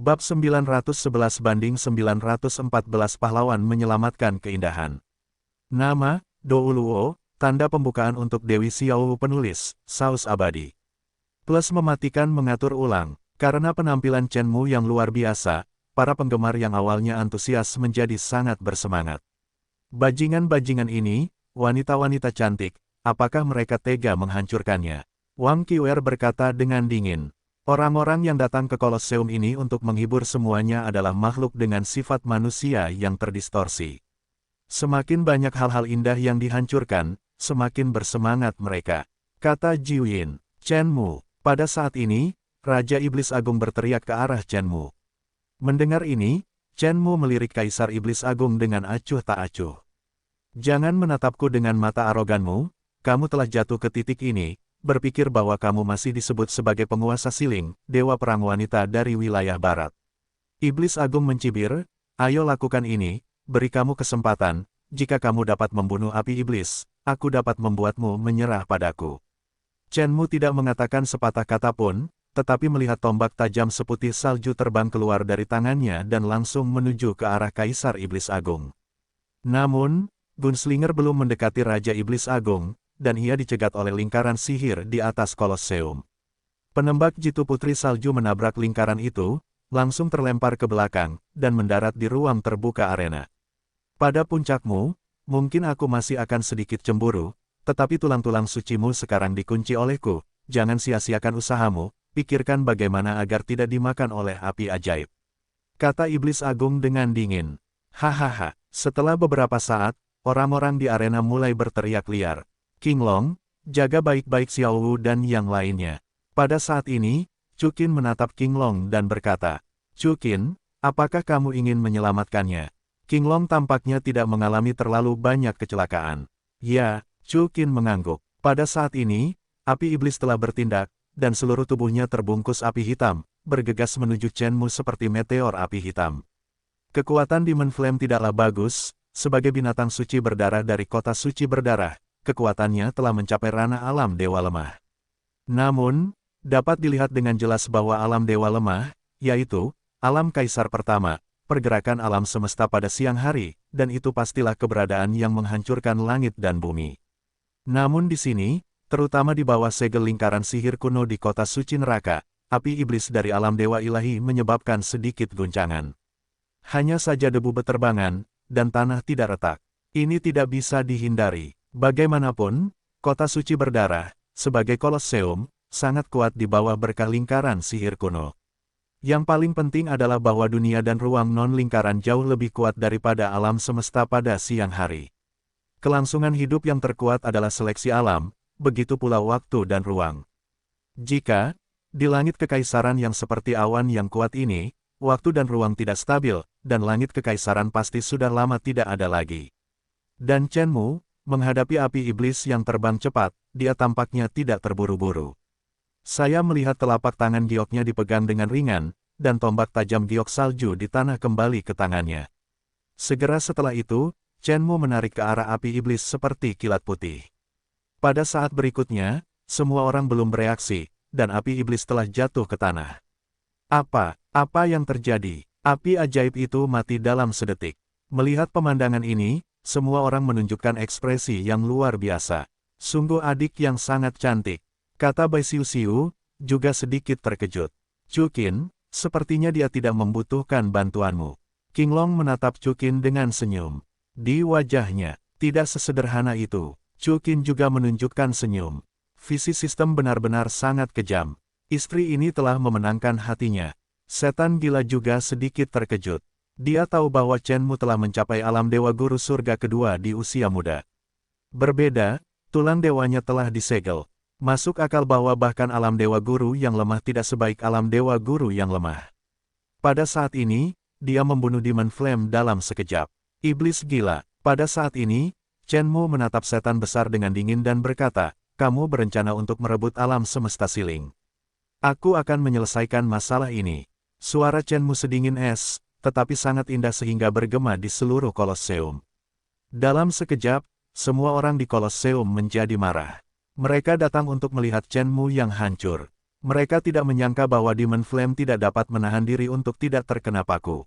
Bab 911 banding 914 pahlawan menyelamatkan keindahan. Nama, Douluo, tanda pembukaan untuk Dewi Xiao penulis, saus abadi. Plus mematikan mengatur ulang, karena penampilan Chen Mu yang luar biasa, para penggemar yang awalnya antusias menjadi sangat bersemangat. Bajingan-bajingan ini, wanita-wanita cantik, apakah mereka tega menghancurkannya? Wang Qiuer berkata dengan dingin. Orang-orang yang datang ke Kolosseum ini untuk menghibur semuanya adalah makhluk dengan sifat manusia yang terdistorsi. Semakin banyak hal-hal indah yang dihancurkan, semakin bersemangat mereka. Kata Jiuyin. Chen Mu. Pada saat ini, Raja Iblis Agung berteriak ke arah Chen Mu. Mendengar ini, Chen Mu melirik Kaisar Iblis Agung dengan acuh tak acuh. Jangan menatapku dengan mata aroganmu, kamu telah jatuh ke titik ini, berpikir bahwa kamu masih disebut sebagai penguasa siling, dewa perang wanita dari wilayah barat. Iblis Agung mencibir, ayo lakukan ini, beri kamu kesempatan, jika kamu dapat membunuh api iblis, aku dapat membuatmu menyerah padaku. Chen Mu tidak mengatakan sepatah kata pun, tetapi melihat tombak tajam seputih salju terbang keluar dari tangannya dan langsung menuju ke arah Kaisar Iblis Agung. Namun, Gunslinger belum mendekati Raja Iblis Agung, dan ia dicegat oleh lingkaran sihir di atas Kolosseum. Penembak jitu putri salju menabrak lingkaran itu, langsung terlempar ke belakang, dan mendarat di ruang terbuka arena. Pada puncakmu, mungkin aku masih akan sedikit cemburu, tetapi tulang-tulang sucimu sekarang dikunci olehku, jangan sia-siakan usahamu, pikirkan bagaimana agar tidak dimakan oleh api ajaib. Kata Iblis Agung dengan dingin. Hahaha, setelah beberapa saat, orang-orang di arena mulai berteriak liar. King Long, jaga baik-baik Xiao Wu dan yang lainnya. Pada saat ini, Chu Qin menatap King Long dan berkata, Chu Qin, apakah kamu ingin menyelamatkannya? King Long tampaknya tidak mengalami terlalu banyak kecelakaan. Ya, Chu Qin mengangguk. Pada saat ini, api iblis telah bertindak, dan seluruh tubuhnya terbungkus api hitam, bergegas menuju Chen Mu seperti meteor api hitam. Kekuatan Demon Flame tidaklah bagus, sebagai binatang suci berdarah dari kota suci berdarah. Kekuatannya telah mencapai ranah alam dewa lemah. Namun, dapat dilihat dengan jelas bahwa alam dewa lemah, yaitu, alam kaisar pertama, pergerakan alam semesta pada siang hari, dan itu pastilah keberadaan yang menghancurkan langit dan bumi. Namun di sini, terutama di bawah segel lingkaran sihir kuno di kota suci neraka, api iblis dari alam dewa ilahi menyebabkan sedikit guncangan. Hanya saja debu beterbangan, dan tanah tidak retak. Ini tidak bisa dihindari. Bagaimanapun, kota suci berdarah, sebagai Kolosseum, sangat kuat di bawah berkah lingkaran sihir kuno. Yang paling penting adalah bahwa dunia dan ruang non-lingkaran jauh lebih kuat daripada alam semesta pada siang hari. Kelangsungan hidup yang terkuat adalah seleksi alam, begitu pula waktu dan ruang. Jika, di langit kekaisaran yang seperti awan yang kuat ini, waktu dan ruang tidak stabil, dan langit kekaisaran pasti sudah lama tidak ada lagi. Dan Chen Mu, menghadapi api iblis yang terbang cepat, dia tampaknya tidak terburu-buru. Saya melihat telapak tangan gioknya dipegang dengan ringan, dan tombak tajam giok salju di tanah kembali ke tangannya. Segera setelah itu, Chen Mu menarik ke arah api iblis seperti kilat putih. Pada saat berikutnya, semua orang belum bereaksi, dan api iblis telah jatuh ke tanah. Apa yang terjadi? Api ajaib itu mati dalam sedetik. Melihat pemandangan ini, semua orang menunjukkan ekspresi yang luar biasa. Sungguh adik yang sangat cantik. Kata Bai Xiu juga sedikit terkejut. Chu Qin, sepertinya dia tidak membutuhkan bantuanmu. King Long menatap Chu Qin dengan senyum. Di wajahnya, tidak sesederhana itu. Chu Qin juga menunjukkan senyum. Visi sistem benar-benar sangat kejam. Istri ini telah memenangkan hatinya. Setan gila juga sedikit terkejut. Dia tahu bahwa Chen Mu telah mencapai alam dewa guru surga kedua di usia muda. Berbeda, tulang dewanya telah disegel. Masuk akal bahwa bahkan alam dewa guru yang lemah tidak sebaik alam dewa guru yang lemah. Pada saat ini, dia membunuh Demon Flame dalam sekejap. Iblis gila. Pada saat ini, Chen Mu menatap setan besar dengan dingin dan berkata, kamu berencana untuk merebut alam semesta siling. Aku akan menyelesaikan masalah ini. Suara Chen Mu sedingin es, tetapi sangat indah sehingga bergema di seluruh Kolosseum. Dalam sekejap, semua orang di Kolosseum menjadi marah. Mereka datang untuk melihat Chen Mu yang hancur. Mereka tidak menyangka bahwa Demon Flame tidak dapat menahan diri untuk tidak terkena paku.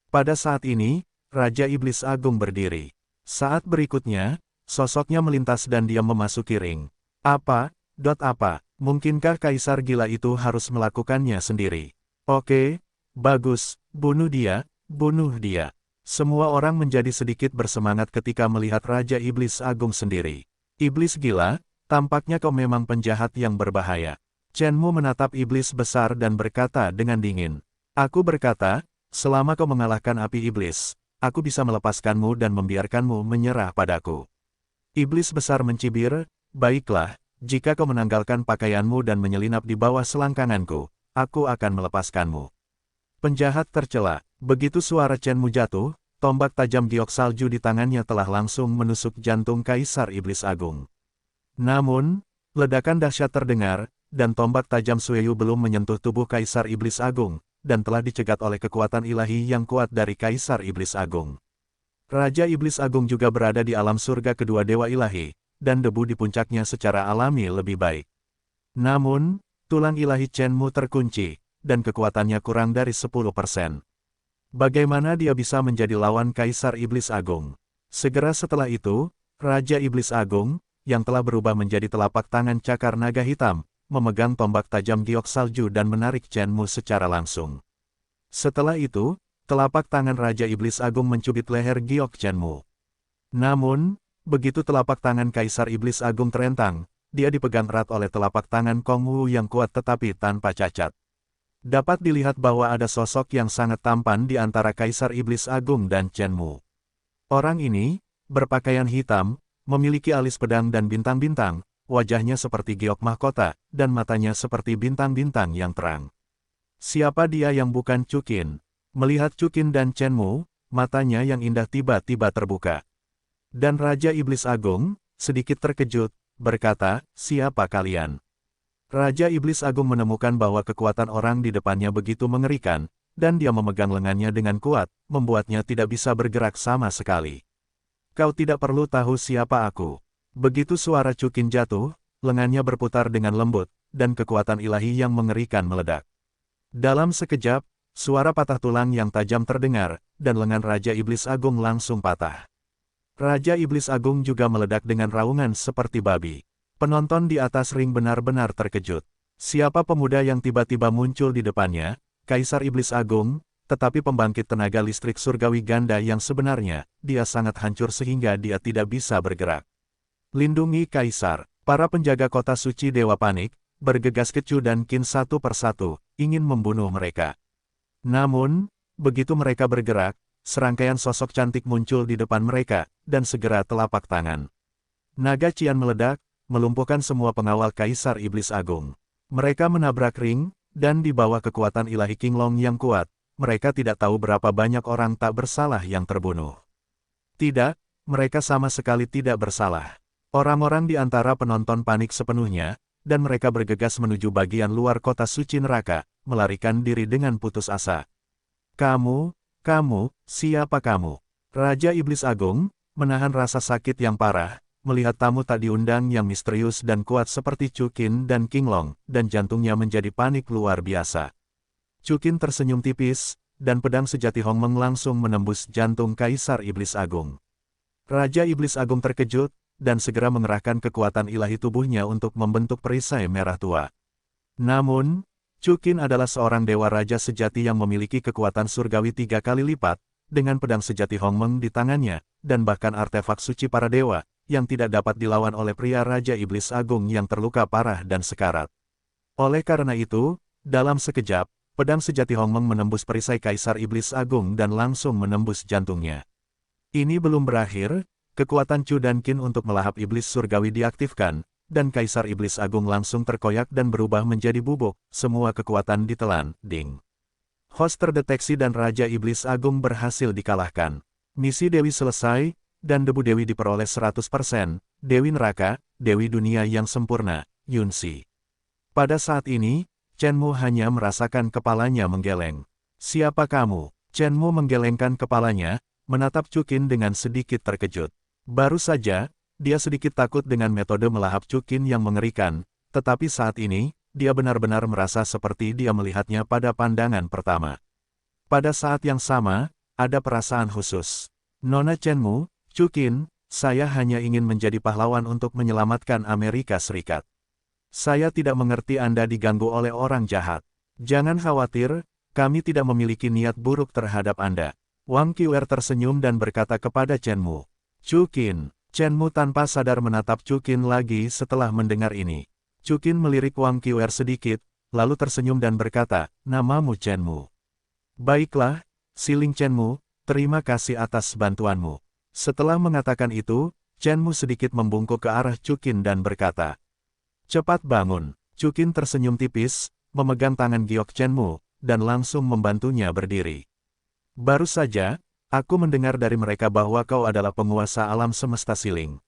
Pada saat ini, Raja Iblis Agung berdiri. Saat berikutnya, sosoknya melintas dan dia memasuki ring. Apa? Mungkinkah Kaisar Gila itu harus melakukannya sendiri? Oke, bagus, bunuh dia, bunuh dia. Semua orang menjadi sedikit bersemangat ketika melihat Raja Iblis Agung sendiri. Iblis Gila, tampaknya kau memang penjahat yang berbahaya. Chen Mu menatap iblis besar dan berkata dengan dingin. Aku berkata, selama kau mengalahkan api iblis, aku bisa melepaskanmu dan membiarkanmu menyerah padaku. Iblis besar mencibir, baiklah, jika kau menanggalkan pakaianmu dan menyelinap di bawah selangkanganku, aku akan melepaskanmu. Penjahat tercela. Begitu suara Chen Mu jatuh, tombak tajam giok salju di tangannya telah langsung menusuk jantung Kaisar Iblis Agung. Namun, ledakan dahsyat terdengar, dan tombak tajam Sueyu belum menyentuh tubuh Kaisar Iblis Agung, dan telah dicegat oleh kekuatan ilahi yang kuat dari Kaisar Iblis Agung. Raja Iblis Agung juga berada di alam surga kedua dewa ilahi, dan debu di puncaknya secara alami lebih baik. Namun, tulang ilahi Chen Mu terkunci, dan kekuatannya kurang dari 10%. Bagaimana dia bisa menjadi lawan Kaisar Iblis Agung? Segera setelah itu, Raja Iblis Agung, yang telah berubah menjadi telapak tangan cakar naga hitam, memegang tombak tajam giok salju dan menarik Chen Mu secara langsung. Setelah itu, telapak tangan Raja Iblis Agung mencubit leher giok Chen Mu. Namun, begitu telapak tangan Kaisar Iblis Agung terentang, dia dipegang erat oleh telapak tangan Kong Wu yang kuat tetapi tanpa cacat. Dapat dilihat bahwa ada sosok yang sangat tampan di antara Kaisar Iblis Agung dan Chen Mu. Orang ini, berpakaian hitam, memiliki alis pedang dan bintang-bintang, wajahnya seperti giok mahkota, dan matanya seperti bintang-bintang yang terang. Siapa dia yang bukan Cukin? Melihat Cukin dan Chen Mu, matanya yang indah tiba-tiba terbuka. Dan Raja Iblis Agung, sedikit terkejut, berkata, siapa kalian? Raja Iblis Agung menemukan bahwa kekuatan orang di depannya begitu mengerikan, dan dia memegang lengannya dengan kuat, membuatnya tidak bisa bergerak sama sekali. Kau tidak perlu tahu siapa aku. Begitu suara Cukin jatuh, lengannya berputar dengan lembut, dan kekuatan ilahi yang mengerikan meledak. Dalam sekejap, suara patah tulang yang tajam terdengar, dan lengan Raja Iblis Agung langsung patah. Raja Iblis Agung juga meledak dengan raungan seperti babi. Penonton di atas ring benar-benar terkejut. Siapa pemuda yang tiba-tiba muncul di depannya? Kaisar Iblis Agung, tetapi pembangkit tenaga listrik surgawi ganda yang sebenarnya, dia sangat hancur sehingga dia tidak bisa bergerak. Lindungi Kaisar. Para penjaga kota suci Dewa Panik, bergegas ke Chu dan Qin satu persatu, ingin membunuh mereka. Namun, begitu mereka bergerak, serangkaian sosok cantik muncul di depan mereka, dan segera telapak tangan naga Qian meledak, melumpuhkan semua pengawal Kaisar Iblis Agung. Mereka menabrak ring, dan di bawah kekuatan ilahi Qinglong yang kuat, mereka tidak tahu berapa banyak orang tak bersalah yang terbunuh. Tidak, mereka sama sekali tidak bersalah. Orang-orang di antara penonton panik sepenuhnya, dan mereka bergegas menuju bagian luar kota suci neraka, melarikan diri dengan putus asa. Kamu, siapa kamu? Raja Iblis Agung, menahan rasa sakit yang parah, melihat tamu tak diundang yang misterius dan kuat seperti Cukin dan Qinglong, dan jantungnya menjadi panik luar biasa. Cukin tersenyum tipis, dan pedang sejati Hongmeng langsung menembus jantung Kaisar Iblis Agung. Raja Iblis Agung terkejut, dan segera mengerahkan kekuatan ilahi tubuhnya untuk membentuk perisai merah tua. Namun, Cukin adalah seorang dewa raja sejati yang memiliki kekuatan surgawi 3 kali lipat, dengan pedang sejati Hongmeng di tangannya, dan bahkan artefak suci para dewa, yang tidak dapat dilawan oleh pria Raja Iblis Agung yang terluka parah dan sekarat. Oleh karena itu, dalam sekejap, pedang sejati Hongmeng menembus perisai Kaisar Iblis Agung dan langsung menembus jantungnya. Ini belum berakhir. Kekuatan Chu dan Qin untuk melahap iblis surgawi diaktifkan, dan Kaisar Iblis Agung langsung terkoyak dan berubah menjadi bubuk, semua kekuatan ditelan, ding. Host terdeteksi dan Raja Iblis Agung berhasil dikalahkan. Misi Dewi selesai, dan debu Dewi diperoleh 100%, Dewi Neraka, Dewi Dunia yang sempurna, Yunxi. Pada saat ini, Chen Mu hanya merasakan kepalanya menggeleng. Siapa kamu? Chen Mu menggelengkan kepalanya, menatap Cukin dengan sedikit terkejut. Baru saja, dia sedikit takut dengan metode melahap Cukin yang mengerikan, tetapi saat ini, dia benar-benar merasa seperti dia melihatnya pada pandangan pertama. Pada saat yang sama, ada perasaan khusus. Nona Chenmu, Chukin, saya hanya ingin menjadi pahlawan untuk menyelamatkan Amerika Serikat. Saya tidak mengerti Anda diganggu oleh orang jahat. Jangan khawatir, kami tidak memiliki niat buruk terhadap Anda. Wang Qiwer tersenyum dan berkata kepada Chenmu. Chukin, Chenmu tanpa sadar menatap Chukin lagi setelah mendengar ini. Chukin melirik Wang Qiwer sedikit, lalu tersenyum dan berkata, namamu Chenmu. Baiklah, Siling Chenmu, terima kasih atas bantuanmu. Setelah mengatakan itu, Chenmu sedikit membungkuk ke arah Chukin dan berkata, cepat bangun. Chukin tersenyum tipis, memegang tangan giok Chenmu, dan langsung membantunya berdiri. Baru saja, aku mendengar dari mereka bahwa kau adalah penguasa alam semesta Siling.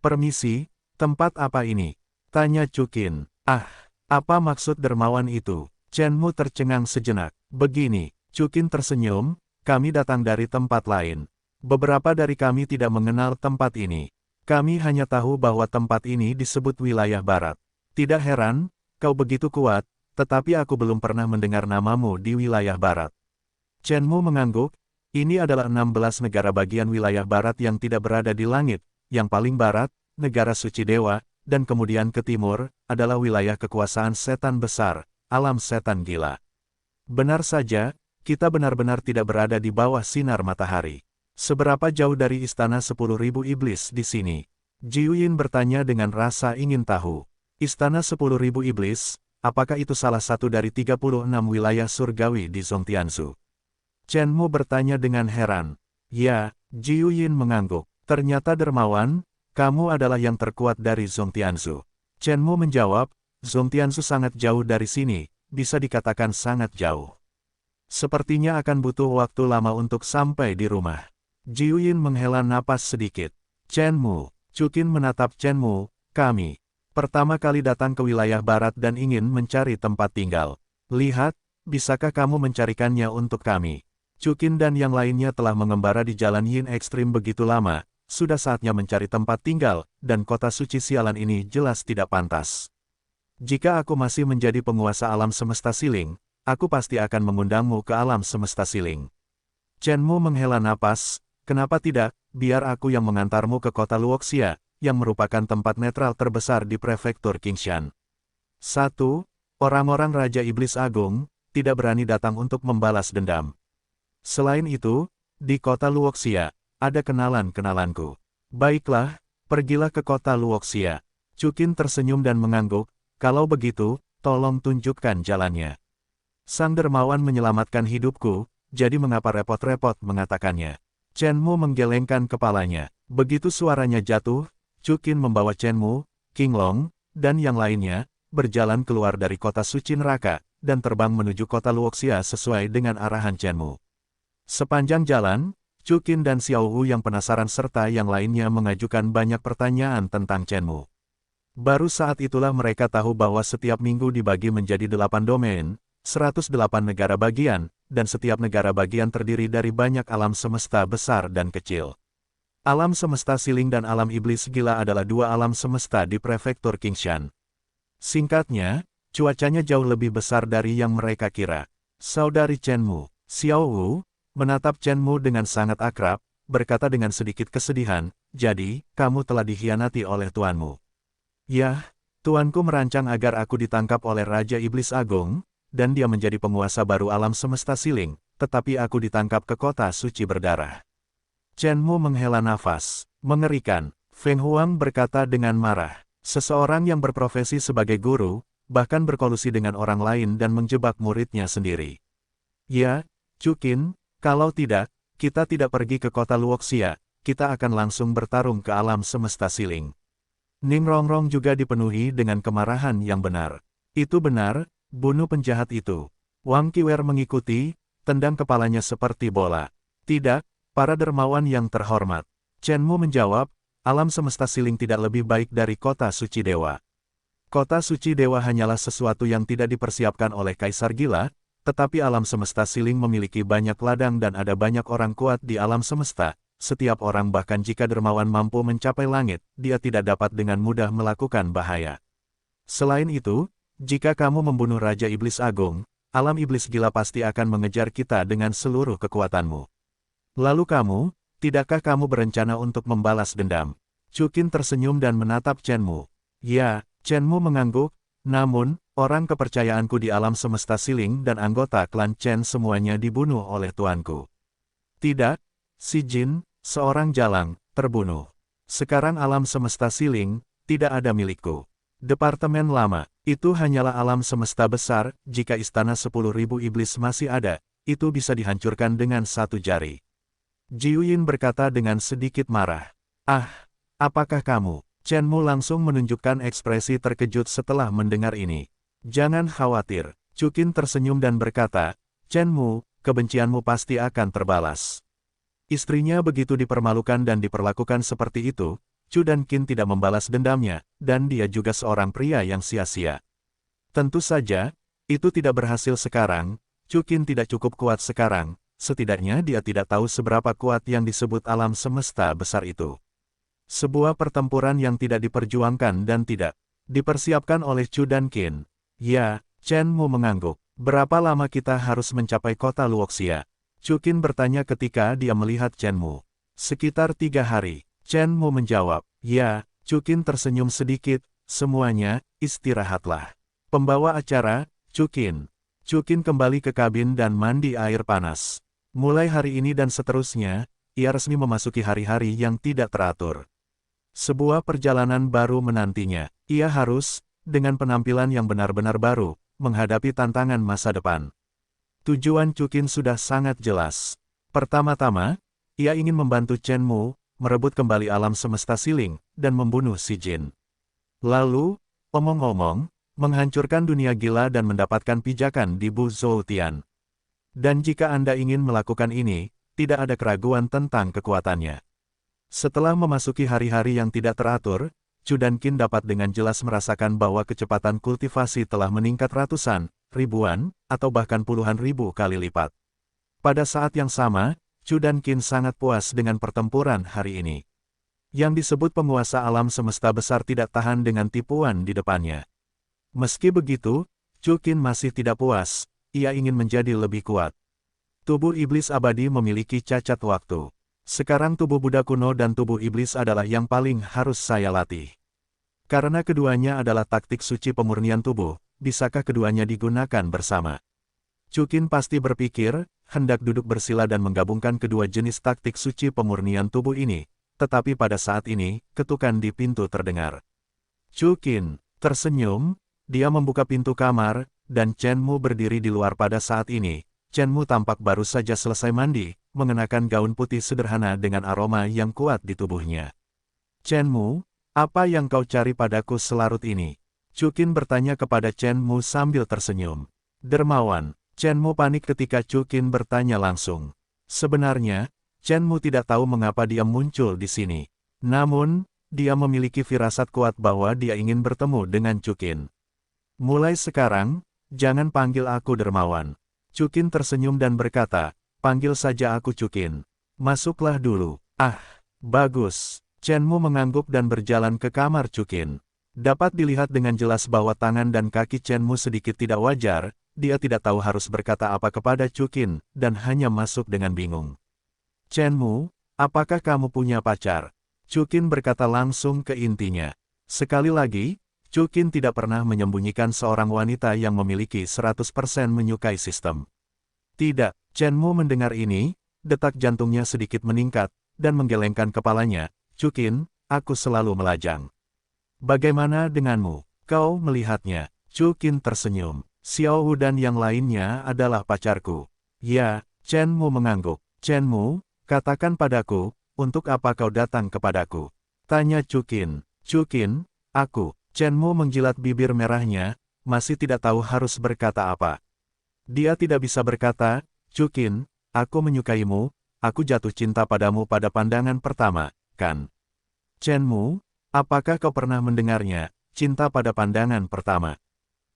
Permisi, tempat apa ini? Tanya Chukin. Ah, apa maksud dermawan itu? Chenmu tercengang sejenak. Begini, Chukin tersenyum, kami datang dari tempat lain. Beberapa dari kami tidak mengenal tempat ini. Kami hanya tahu bahwa tempat ini disebut wilayah barat. Tidak heran, kau begitu kuat, tetapi aku belum pernah mendengar namamu di wilayah barat. Chenmu mengangguk, ini adalah 16 negara bagian wilayah barat yang tidak berada di langit, yang paling barat, negara suci dewa, dan kemudian ke timur, adalah wilayah kekuasaan setan besar, alam setan gila. Benar saja, kita benar-benar tidak berada di bawah sinar matahari. Seberapa jauh dari istana 10.000 iblis di sini? Jiuyin bertanya dengan rasa ingin tahu. Istana 10.000 iblis, apakah itu salah satu dari 36 wilayah surgawi di Zhongtianzhu? Chenmu bertanya dengan heran. Ya, Jiuyin mengangguk. Ternyata dermawan, kamu adalah yang terkuat dari Zhongtianzhu. Chenmu menjawab, Zhongtianzhu sangat jauh dari sini, bisa dikatakan sangat jauh. Sepertinya akan butuh waktu lama untuk sampai di rumah. Jiuyin menghela napas sedikit. Chenmu, Chukin menatap Chenmu, kami pertama kali datang ke wilayah barat dan ingin mencari tempat tinggal. Lihat, bisakah kamu mencarikannya untuk kami? Chukin dan yang lainnya telah mengembara di jalan Yin ekstrim begitu lama. Sudah saatnya mencari tempat tinggal, dan kota suci sialan ini jelas tidak pantas. Jika aku masih menjadi penguasa alam semesta Siling, aku pasti akan mengundangmu ke alam semesta Siling. Chenmu menghela napas, kenapa tidak, biar aku yang mengantarmu ke kota Luoxia, yang merupakan tempat netral terbesar di prefektur Qingshan. 1. Orang-orang Raja Iblis Agung, tidak berani datang untuk membalas dendam. Selain itu, di kota Luoxia, ada kenalan-kenalanku. Baiklah, pergilah ke kota Luoxia. Chukin tersenyum dan mengangguk, kalau begitu, tolong tunjukkan jalannya. Sang dermawan menyelamatkan hidupku, jadi mengapa repot-repot mengatakannya? Chenmu menggelengkan kepalanya. Begitu suaranya jatuh, Chukin membawa Chenmu, Qinglong, dan yang lainnya, berjalan keluar dari kota suci neraka, dan terbang menuju kota Luoxia sesuai dengan arahan Chenmu. Sepanjang jalan, Chukin dan Xiao Wu yang penasaran serta yang lainnya mengajukan banyak pertanyaan tentang Chenmu. Baru saat itulah mereka tahu bahwa setiap minggu dibagi menjadi 8 domain, 108 negara bagian, dan setiap negara bagian terdiri dari banyak alam semesta besar dan kecil. Alam semesta Siling dan alam iblis gila adalah dua alam semesta di prefektur Qingshan. Singkatnya, cuacanya jauh lebih besar dari yang mereka kira. Saudari Chenmu, Xiao Wu, menatap Chenmu dengan sangat akrab, berkata dengan sedikit kesedihan, jadi, kamu telah dikhianati oleh tuanmu. Yah, tuanku merancang agar aku ditangkap oleh Raja Iblis Agung, dan dia menjadi penguasa baru alam semesta Siling, tetapi aku ditangkap ke kota suci berdarah. Chenmu menghela nafas. Mengerikan. Feng Huang berkata dengan marah. Seseorang yang berprofesi sebagai guru, bahkan berkolusi dengan orang lain dan menjebak muridnya sendiri. Ya, Chukin, kalau tidak, kita tidak pergi ke kota Luoxia, kita akan langsung bertarung ke alam semesta Siling. Ning Rongrong juga dipenuhi dengan kemarahan yang benar. Itu benar, bunuh penjahat itu. Wang Qiwer mengikuti, tendang kepalanya seperti bola. Tidak, para dermawan yang terhormat. Chenmu menjawab, alam semesta Siling tidak lebih baik dari kota suci dewa. Kota suci dewa hanyalah sesuatu yang tidak dipersiapkan oleh Kaisar Gila, tetapi alam semesta Siling memiliki banyak ladang dan ada banyak orang kuat di alam semesta. Setiap orang bahkan jika dermawan mampu mencapai langit, dia tidak dapat dengan mudah melakukan bahaya. Selain itu, jika kamu membunuh Raja Iblis Agung, alam iblis gila pasti akan mengejar kita dengan seluruh kekuatanmu. Lalu kamu, tidakkah kamu berencana untuk membalas dendam? Chu Qin tersenyum dan menatap Chen Mu. Ya, Chen Mu mengangguk, namun, orang kepercayaanku di alam semesta siling dan anggota klan Chen semuanya dibunuh oleh tuanku. Tidak, si Jin, seorang jalang, terbunuh. Sekarang alam semesta siling, tidak ada milikku. Departemen lama, itu hanyalah alam semesta besar, jika istana 10.000 iblis masih ada, itu bisa dihancurkan dengan satu jari. Jiu Yin berkata dengan sedikit marah. Ah, apakah kamu? Chen Mu langsung menunjukkan ekspresi terkejut setelah mendengar ini. Jangan khawatir, Chu Qin tersenyum dan berkata, Chen Mu, kebencianmu pasti akan terbalas. Istrinya begitu dipermalukan dan diperlakukan seperti itu, Chu dan Qin tidak membalas dendamnya, dan dia juga seorang pria yang sia-sia. Tentu saja, itu tidak berhasil sekarang, Chu Qin tidak cukup kuat sekarang, setidaknya dia tidak tahu seberapa kuat yang disebut alam semesta besar itu. Sebuah pertempuran yang tidak diperjuangkan dan tidak dipersiapkan oleh Chu dan Qin. Ya, Chen Mu mengangguk. Berapa lama kita harus mencapai kota Luoxia? Chu Qin bertanya ketika dia melihat Chen Mu. Sekitar 3 hari. Chen Mu menjawab. Ya, Chu Qin tersenyum sedikit. Semuanya, istirahatlah. Pembawa acara, Chu Qin. Chu Qin kembali ke kabin dan mandi air panas. Mulai hari ini dan seterusnya, ia resmi memasuki hari-hari yang tidak teratur. Sebuah perjalanan baru menantinya. Ia harus, dengan penampilan yang benar-benar baru, menghadapi tantangan masa depan. Tujuan Chu Qin sudah sangat jelas. Pertama-tama, ia ingin membantu Chen Mu, merebut kembali alam semesta siling, dan membunuh si Jin. Lalu, omong-omong, menghancurkan dunia gila dan mendapatkan pijakan di Bu Zhoutian. Dan jika Anda ingin melakukan ini, tidak ada keraguan tentang kekuatannya. Setelah memasuki hari-hari yang tidak teratur, Chu dan Qin dapat dengan jelas merasakan bahwa kecepatan kultivasi telah meningkat ratusan, ribuan, atau bahkan puluhan ribu kali lipat. Pada saat yang sama, Chu dan Qin sangat puas dengan pertempuran hari ini. Yang disebut penguasa alam semesta besar tidak tahan dengan tipuan di depannya. Meski begitu, Chu Qin masih tidak puas, ia ingin menjadi lebih kuat. Tubuh iblis abadi memiliki cacat waktu. Sekarang tubuh Buddha kuno dan tubuh iblis adalah yang paling harus saya latih. Karena keduanya adalah taktik suci pemurnian tubuh, bisakah keduanya digunakan bersama? Chu Qin pasti berpikir, hendak duduk bersila dan menggabungkan kedua jenis taktik suci pemurnian tubuh ini, tetapi pada saat ini, ketukan di pintu terdengar. Chu Qin tersenyum, dia membuka pintu kamar, dan Chen Mu berdiri di luar pada saat ini. Chen Mu tampak baru saja selesai mandi, mengenakan gaun putih sederhana dengan aroma yang kuat di tubuhnya. Chen Mu, apa yang kau cari padaku selarut ini? Chu Qin bertanya kepada Chen Mu sambil tersenyum. Dermawan, Chen Mu panik ketika Chu Qin bertanya langsung. Sebenarnya, Chen Mu tidak tahu mengapa dia muncul di sini. Namun, dia memiliki firasat kuat bahwa dia ingin bertemu dengan Chu Qin. Mulai sekarang, jangan panggil aku Dermawan. Chu Qin tersenyum dan berkata, panggil saja aku Chu Qin. Masuklah dulu. Ah, bagus. Chen Mu mengangguk dan berjalan ke kamar Chu Qin. Dapat dilihat dengan jelas bahwa tangan dan kaki Chen Mu sedikit tidak wajar, dia tidak tahu harus berkata apa kepada Chu Qin, dan hanya masuk dengan bingung. Chen Mu, apakah kamu punya pacar? Chu Qin berkata langsung ke intinya. Sekali lagi, Chu Qin tidak pernah menyembunyikan seorang wanita yang memiliki 100% menyukai sistem. Tidak, Chen Mu mendengar ini, detak jantungnya sedikit meningkat, dan menggelengkan kepalanya. Chu Qin, aku selalu melajang. Bagaimana denganmu? Kau melihatnya? Chu Qin tersenyum. Xiao Wu dan yang lainnya adalah pacarku. Ya, Chen Mu mengangguk. Chen Mu, katakan padaku, untuk apa kau datang kepadaku? Tanya Chu Qin. Chu Qin, aku. Chen Mu menjilat bibir merahnya, masih tidak tahu harus berkata apa. Dia tidak bisa berkata, Chu Qin, aku menyukaimu, aku jatuh cinta padamu pada pandangan pertama, kan? Chen Mu, apakah kau pernah mendengarnya, cinta pada pandangan pertama?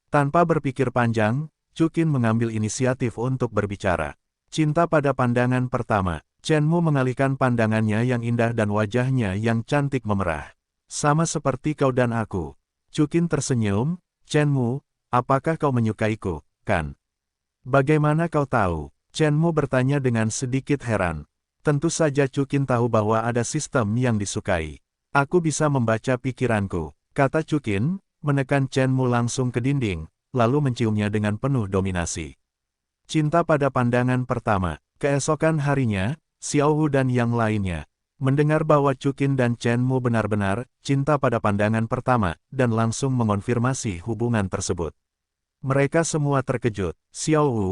Tanpa berpikir panjang, Chu Qin mengambil inisiatif untuk berbicara. Cinta pada pandangan pertama. Chen Mu mengalihkan pandangannya yang indah dan wajahnya yang cantik memerah. Sama seperti kau dan aku. Chu Qin tersenyum, Chen Mu, apakah kau menyukaiku, kan? Bagaimana kau tahu? Chen Mu bertanya dengan sedikit heran. Tentu saja Cukin tahu bahwa ada sistem yang disukai. Aku bisa membaca pikiranku, kata Cukin, menekan Chen Mu langsung ke dinding, lalu menciumnya dengan penuh dominasi. Cinta pada pandangan pertama. Keesokan harinya, Xiao Hu dan yang lainnya mendengar bahwa Cukin dan Chen Mu benar-benar cinta pada pandangan pertama, dan langsung mengonfirmasi hubungan tersebut. Mereka semua terkejut. Xiao Hu,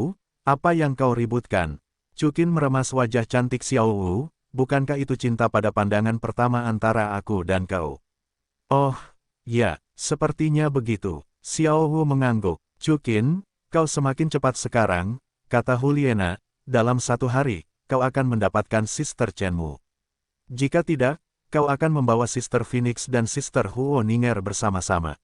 apa yang kau ributkan? Cukin meremas wajah cantik Xiao Hu, bukankah itu cinta pada pandangan pertama antara aku dan kau? Oh, ya, sepertinya begitu. Xiao Hu mengangguk. Cukin, kau semakin cepat sekarang, kata Huliena, dalam 1 hari, kau akan mendapatkan Sister Chen Mu. Jika tidak, kau akan membawa Sister Phoenix dan Sister Huo Ninger bersama-sama.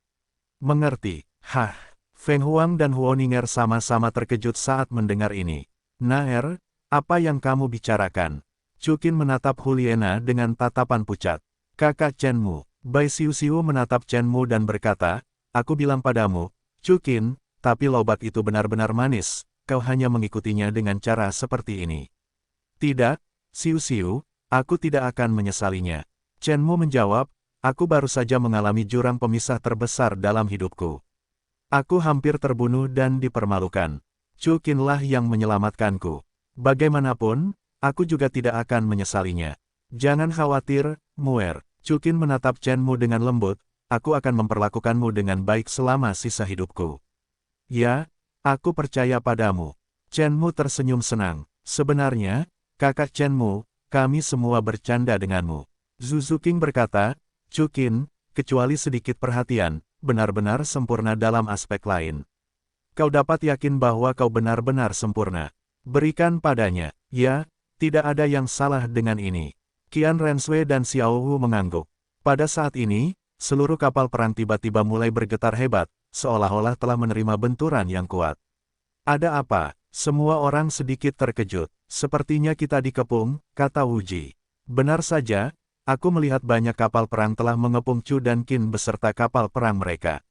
Mengerti? Hah. Feng Huang dan Huo Ninger sama-sama terkejut saat mendengar ini. Naer, apa yang kamu bicarakan? Cukin menatap Huliena dengan tatapan pucat. Kakak Chen Mu. Bai Xiu menatap Chen Mu dan berkata, aku bilang padamu, Cukin, tapi lobak itu benar-benar manis, kau hanya mengikutinya dengan cara seperti ini. Tidak, Xiu, aku tidak akan menyesalinya. Chen Mu menjawab, aku baru saja mengalami jurang pemisah terbesar dalam hidupku. Aku hampir terbunuh dan dipermalukan. Cukinlah yang menyelamatkanku. Bagaimanapun, aku juga tidak akan menyesalinya. Jangan khawatir, Muer. Cukin menatap Chen Mu dengan lembut, aku akan memperlakukanmu dengan baik selama sisa hidupku. Ya, aku percaya padamu. Chen Mu tersenyum senang. Sebenarnya, kakak Chen Mu, kami semua bercanda denganmu. Zhu Zuqing berkata, Cukin, kecuali sedikit perhatian, benar-benar sempurna dalam aspek lain. Kau dapat yakin bahwa kau benar-benar sempurna. Berikan padanya. Ya, tidak ada yang salah dengan ini. Qian Renshui dan Xiao Hu mengangguk. Pada saat ini, seluruh kapal perang tiba-tiba mulai bergetar hebat, seolah-olah telah menerima benturan yang kuat. Ada apa? Semua orang sedikit terkejut. Sepertinya kita dikepung, kata Wu Ji. Benar saja, aku melihat banyak kapal perang telah mengepung Chu dan Qin beserta kapal perang mereka.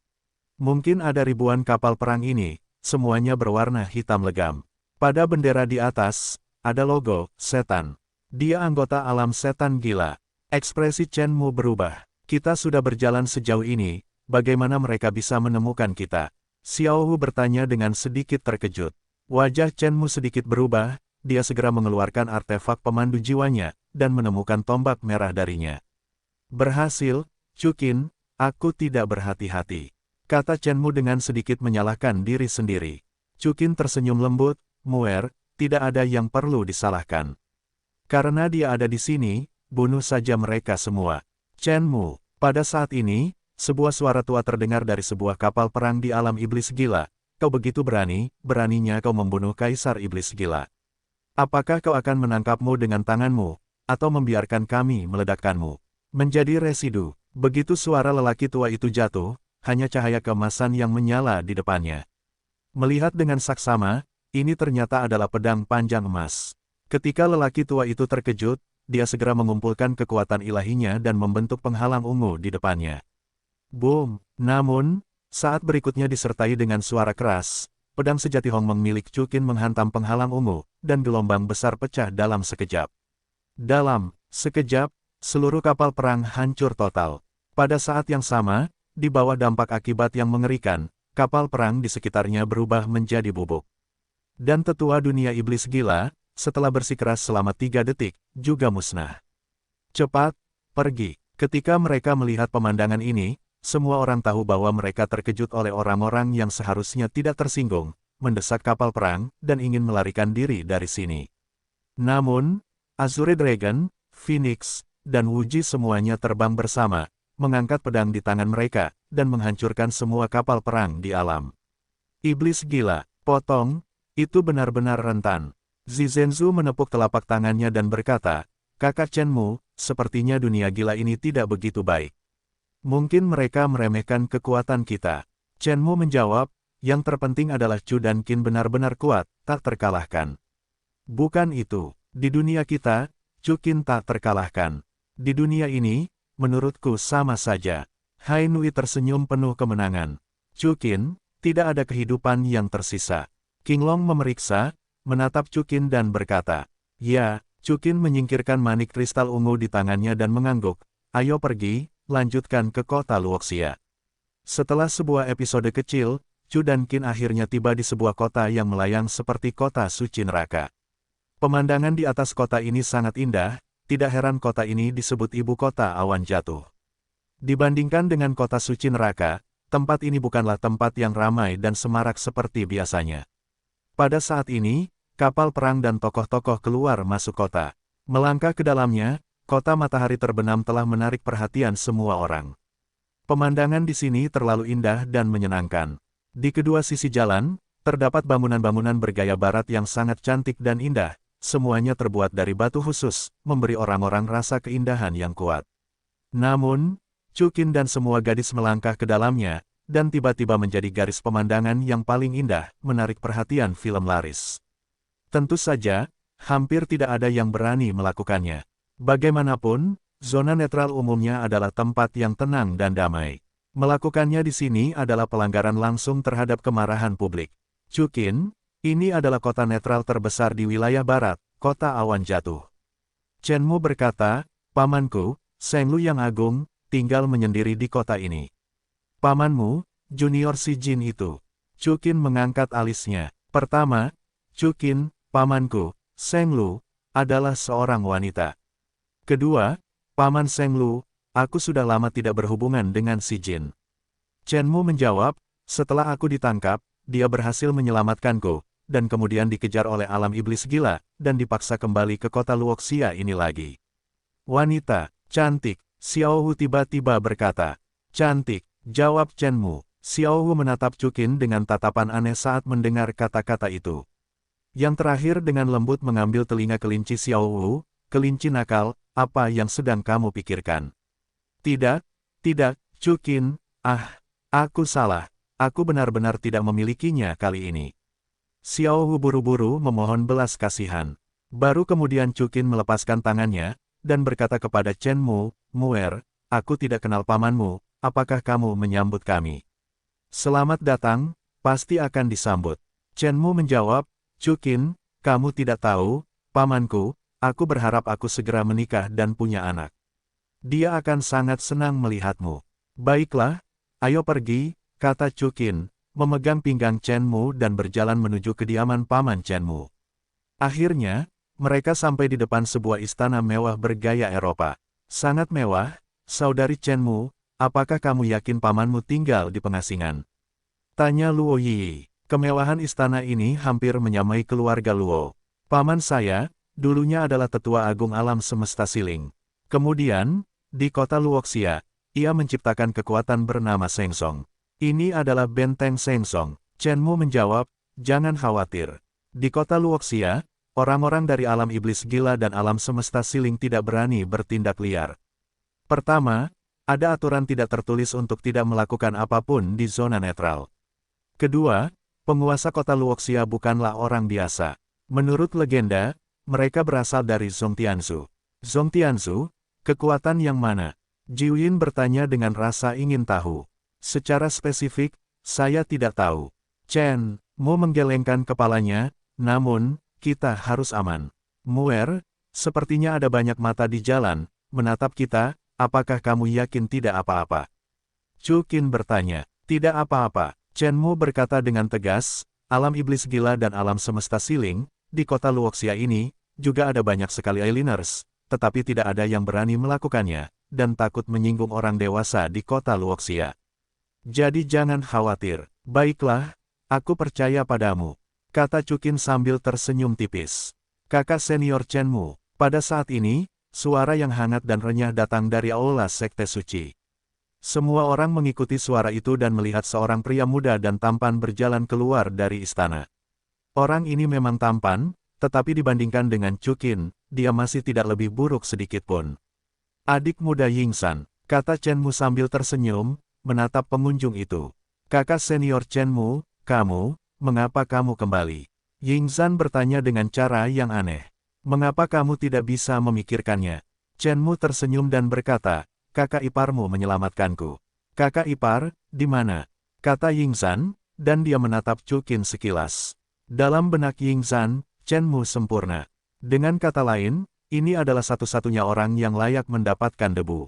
Mungkin ada ribuan kapal perang ini, semuanya berwarna hitam legam. Pada bendera di atas, ada logo, setan. Dia anggota alam setan gila. Ekspresi Chen Mu berubah. Kita sudah berjalan sejauh ini, bagaimana mereka bisa menemukan kita? Xiao Hu bertanya dengan sedikit terkejut. Wajah Chen Mu sedikit berubah, dia segera mengeluarkan artefak pemandu jiwanya, dan menemukan tombak merah darinya. Berhasil, Cukin, aku tidak berhati-hati. Kata Chen Mu dengan sedikit menyalahkan diri sendiri. Cukin tersenyum lembut, Muer, tidak ada yang perlu disalahkan. Karena dia ada di sini, bunuh saja mereka semua. Chen Mu, pada saat ini, sebuah suara tua terdengar dari sebuah kapal perang di alam iblis gila. Kau begitu berani, beraninya kau membunuh Kaisar Iblis Gila. Apakah kau akan menangkapmu dengan tanganmu, atau membiarkan kami meledakkanmu? Menjadi residu, begitu suara lelaki tua itu jatuh, hanya cahaya keemasan yang menyala di depannya. Melihat dengan saksama, ini ternyata adalah pedang panjang emas. Ketika lelaki tua itu terkejut, dia segera mengumpulkan kekuatan ilahinya dan membentuk penghalang ungu di depannya. Boom! Namun, saat berikutnya disertai dengan suara keras, pedang sejati Hongmeng milik Cukin menghantam penghalang ungu, dan gelombang besar pecah dalam sekejap. Dalam sekejap, seluruh kapal perang hancur total. Pada saat yang sama, di bawah dampak akibat yang mengerikan, kapal perang di sekitarnya berubah menjadi bubuk. Dan tetua dunia iblis gila, setelah bersikeras selama 3 detik, juga musnah. Cepat, pergi. Ketika mereka melihat pemandangan ini, semua orang tahu bahwa mereka terkejut oleh orang-orang yang seharusnya tidak tersinggung, mendesak kapal perang, dan ingin melarikan diri dari sini. Namun, Azure Dragon, Phoenix, dan Wu Ji semuanya terbang bersama, mengangkat pedang di tangan mereka, dan menghancurkan semua kapal perang di alam. Iblis gila, potong, itu benar-benar rentan. Zizhenzu menepuk telapak tangannya dan berkata, kakak Chen Mu, sepertinya dunia gila ini tidak begitu baik. Mungkin mereka meremehkan kekuatan kita. Chen Mu menjawab, yang terpenting adalah Chu dan Qin benar-benar kuat, tak terkalahkan. Bukan itu, di dunia kita, Chu Qin tak terkalahkan. Di dunia ini, menurutku sama saja. Hai Nui tersenyum penuh kemenangan. Chu Qin, Tidak ada kehidupan yang tersisa. Qinglong memeriksa, menatap Chuqin dan berkata, "Ya." Chuqin menyingkirkan manik kristal ungu di tangannya dan mengangguk, "Ayo pergi, lanjutkan ke kota Luoxia." Setelah sebuah episode kecil, Chu dan Qin akhirnya tiba di sebuah kota yang melayang seperti kota suci neraka. Pemandangan di atas kota ini sangat indah, tidak heran kota ini disebut ibu kota awan jatuh. Dibandingkan dengan kota suci neraka, tempat ini bukanlah tempat yang ramai dan semarak seperti biasanya. Pada saat ini, kapal perang dan tokoh-tokoh keluar masuk kota. Melangkah ke dalamnya, kota matahari terbenam telah menarik perhatian semua orang. Pemandangan di sini terlalu indah dan menyenangkan. Di kedua sisi jalan, terdapat bangunan-bangunan bergaya barat yang sangat cantik dan indah, semuanya terbuat dari batu khusus, memberi orang-orang rasa keindahan yang kuat. Namun, Chuqin dan semua gadis melangkah ke dalamnya, dan tiba-tiba menjadi garis pemandangan yang paling indah, menarik perhatian film laris. Tentu saja, hampir tidak ada yang berani melakukannya. Bagaimanapun, zona netral umumnya adalah tempat yang tenang dan damai. Melakukannya di sini adalah pelanggaran langsung terhadap kemarahan publik. Chuqin, ini adalah kota netral terbesar di wilayah barat, kota awan jatuh. Chen Mu berkata, "Pamanku, Sheng Lu yang agung, tinggal menyendiri di kota ini." "Pamanmu, junior si Jin itu." Chuqin mengangkat alisnya. "Pertama, Chuqin, pamanku, Sheng Lu, adalah seorang wanita. Kedua, Paman Sheng Lu, aku sudah lama tidak berhubungan dengan si Jin." Chen Mu menjawab, "Setelah aku ditangkap, dia berhasil menyelamatkanku, dan kemudian dikejar oleh alam iblis gila, dan dipaksa kembali ke kota Luoxia ini lagi." "Wanita, cantik," Xiao Hu tiba-tiba berkata. "Cantik," jawab Chen Mu. Xiao Hu menatap Chuqin dengan tatapan aneh saat mendengar kata-kata itu. Yang terakhir dengan lembut mengambil telinga kelinci Xiao Wu, "Kelinci nakal, apa yang sedang kamu pikirkan?" "Tidak, tidak, Chuqin, aku salah, aku benar-benar tidak memilikinya kali ini." Xiao Wu buru-buru memohon belas kasihan. Baru kemudian Chuqin melepaskan tangannya, dan berkata kepada Chen Mu, "Muer, aku tidak kenal pamanmu, apakah kamu menyambut kami?" "Selamat datang, pasti akan disambut." Chen Mu menjawab, "Chuqin, kamu tidak tahu, pamanku, aku berharap aku segera menikah dan punya anak. Dia akan sangat senang melihatmu." "Baiklah, ayo pergi," kata Chuqin, memegang pinggang Chen Mu dan berjalan menuju kediaman paman Chen Mu. Akhirnya, mereka sampai di depan sebuah istana mewah bergaya Eropa. "Sangat mewah, saudari Chen Mu, apakah kamu yakin pamanmu tinggal di pengasingan?" tanya Luo Yi. Kemewahan istana ini hampir menyamai keluarga Luo. "Paman saya, dulunya adalah tetua agung alam semesta siling. Kemudian, di kota Luoxia, ia menciptakan kekuatan bernama Shengsong. Ini adalah benteng Shengsong." Chen Mu menjawab, "Jangan khawatir. Di kota Luoxia, orang-orang dari alam iblis gila dan alam semesta siling tidak berani bertindak liar. Pertama, ada aturan tidak tertulis untuk tidak melakukan apapun di zona netral. Kedua, penguasa kota Luoxia bukanlah orang biasa. Menurut legenda, mereka berasal dari Zhongtianzu." "Zhongtianzu? Kekuatan yang mana?" Jiuyin bertanya dengan rasa ingin tahu. "Secara spesifik, saya tidak tahu." Chen Mu menggelengkan kepalanya, "Namun, kita harus aman. Muer, sepertinya ada banyak mata di jalan, menatap kita, apakah kamu yakin tidak apa-apa?" Chuqin bertanya. "Tidak apa-apa." Chen Mu berkata dengan tegas, "Alam iblis gila dan alam semesta siling, di kota Luoxia ini, juga ada banyak sekali Ailiners, tetapi tidak ada yang berani melakukannya, dan takut menyinggung orang dewasa di kota Luoxia. Jadi jangan khawatir." "Baiklah, aku percaya padamu," kata Chuqin sambil tersenyum tipis. "Kakak senior Chen Mu." Pada saat ini, suara yang hangat dan renyah datang dari aula sekte suci. Semua orang mengikuti suara itu dan melihat seorang pria muda dan tampan berjalan keluar dari istana. Orang ini memang tampan, tetapi dibandingkan dengan Chuqin, dia masih tidak lebih buruk sedikit pun. "Adik muda Yingzan," kata Chen Mu sambil tersenyum, menatap pengunjung itu. "Kakak senior Chen Mu, mengapa kamu kembali?" Yingzan bertanya dengan cara yang aneh. "Mengapa kamu tidak bisa memikirkannya?" Chen Mu tersenyum dan berkata, "Kakak iparmu menyelamatkanku." "Kakak ipar, di mana?" kata Yingzan, dan dia menatap Chukin sekilas. Dalam benak Ying Zan, Chen Mu sempurna. Dengan kata lain, ini adalah satu-satunya orang yang layak mendapatkan debu.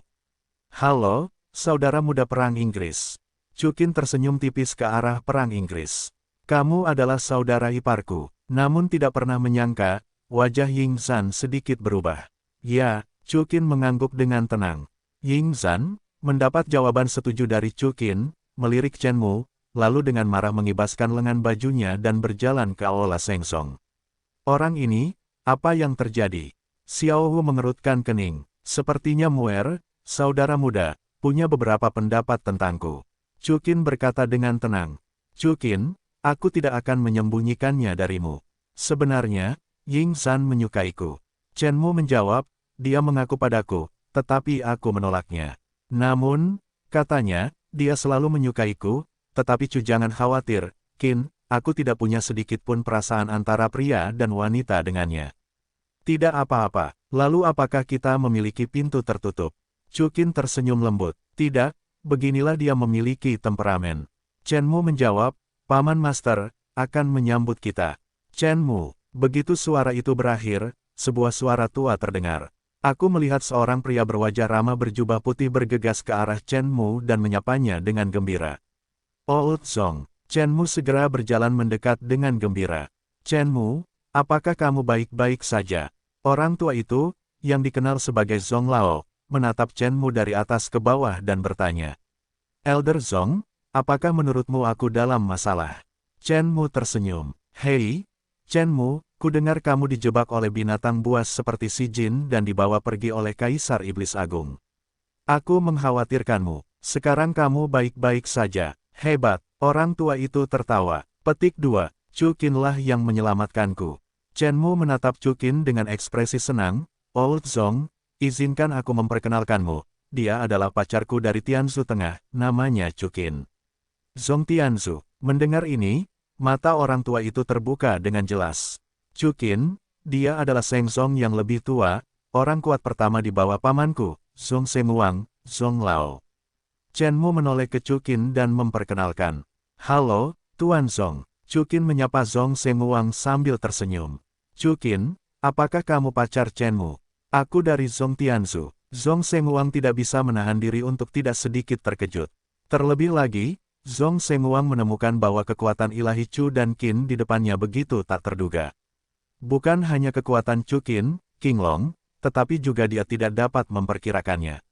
Halo, saudara muda perang Inggris. Chukin tersenyum tipis ke arah perang Inggris. Kamu adalah saudara iparku. Namun tidak pernah menyangka, wajah Ying Zan sedikit berubah. Ya, Chukin mengangguk dengan tenang. Ying Zan mendapat jawaban setuju dari Chukin, melirik Chen Mu, lalu dengan marah mengibaskan lengan bajunya dan berjalan ke Aula Sengsong. Orang ini, apa yang terjadi? Xiao Hu mengerutkan kening. Sepertinya Muer, saudara muda, punya beberapa pendapat tentangku. Chukin berkata dengan tenang. Chukin, aku tidak akan menyembunyikannya darimu. Sebenarnya, Ying Zan menyukaiku. Chen Mu menjawab, dia mengaku padaku, tetapi aku menolaknya. Namun, katanya, dia selalu menyukaiku, tetapi jangan khawatir, Qin, aku tidak punya sedikit pun perasaan antara pria dan wanita dengannya. Tidak apa-apa, lalu apakah kita memiliki pintu tertutup? Chukin tersenyum lembut. Tidak, beginilah dia memiliki temperamen. Chen Mu menjawab, Paman Master, akan menyambut kita. Chen Mu, begitu suara itu berakhir, sebuah suara tua terdengar. Aku melihat seorang pria berwajah ramah berjubah putih bergegas ke arah Chen Mu dan menyapanya dengan gembira. Old Zong, Chen Mu segera berjalan mendekat dengan gembira. Chen Mu, apakah kamu baik-baik saja? Orang tua itu, yang dikenal sebagai Zong Lao, menatap Chen Mu dari atas ke bawah dan bertanya. Elder Zong, apakah menurutmu aku dalam masalah? Chen Mu tersenyum. Hei, Chen Mu, kudengar kamu dijebak oleh binatang buas seperti si Jin dan dibawa pergi oleh Kaisar Iblis Agung. Aku mengkhawatirkanmu. Sekarang kamu baik-baik saja. Hebat, orang tua itu tertawa. Petik 2, Chukinlah yang menyelamatkanku. Chen Mu menatap Chukin dengan ekspresi senang. Old Zong, izinkan aku memperkenalkanmu. Dia adalah pacarku dari Tianzu Tengah, namanya Chukin. Zong Tianzu. Mendengar ini, mata orang tua itu terbuka dengan jelas. Chukin, dia adalah Seng Zong yang lebih tua, orang kuat pertama di bawah pamanku, Zong Semuang, Zong Lao. Chen Mu menoleh ke Chukin dan memperkenalkan. Halo, Tuan Zong. Chukin menyapa Zong Semuang sambil tersenyum. Chukin, apakah kamu pacar Chen Mu? Aku dari Zong Tianzu. Zong Semuang tidak bisa menahan diri untuk tidak sedikit terkejut. Terlebih lagi, Zong Semuang menemukan bahwa kekuatan ilahi Chu dan Qin di depannya begitu tak terduga. Bukan hanya kekuatan Chu Qin, King Long, tetapi juga dia tidak dapat memperkirakannya.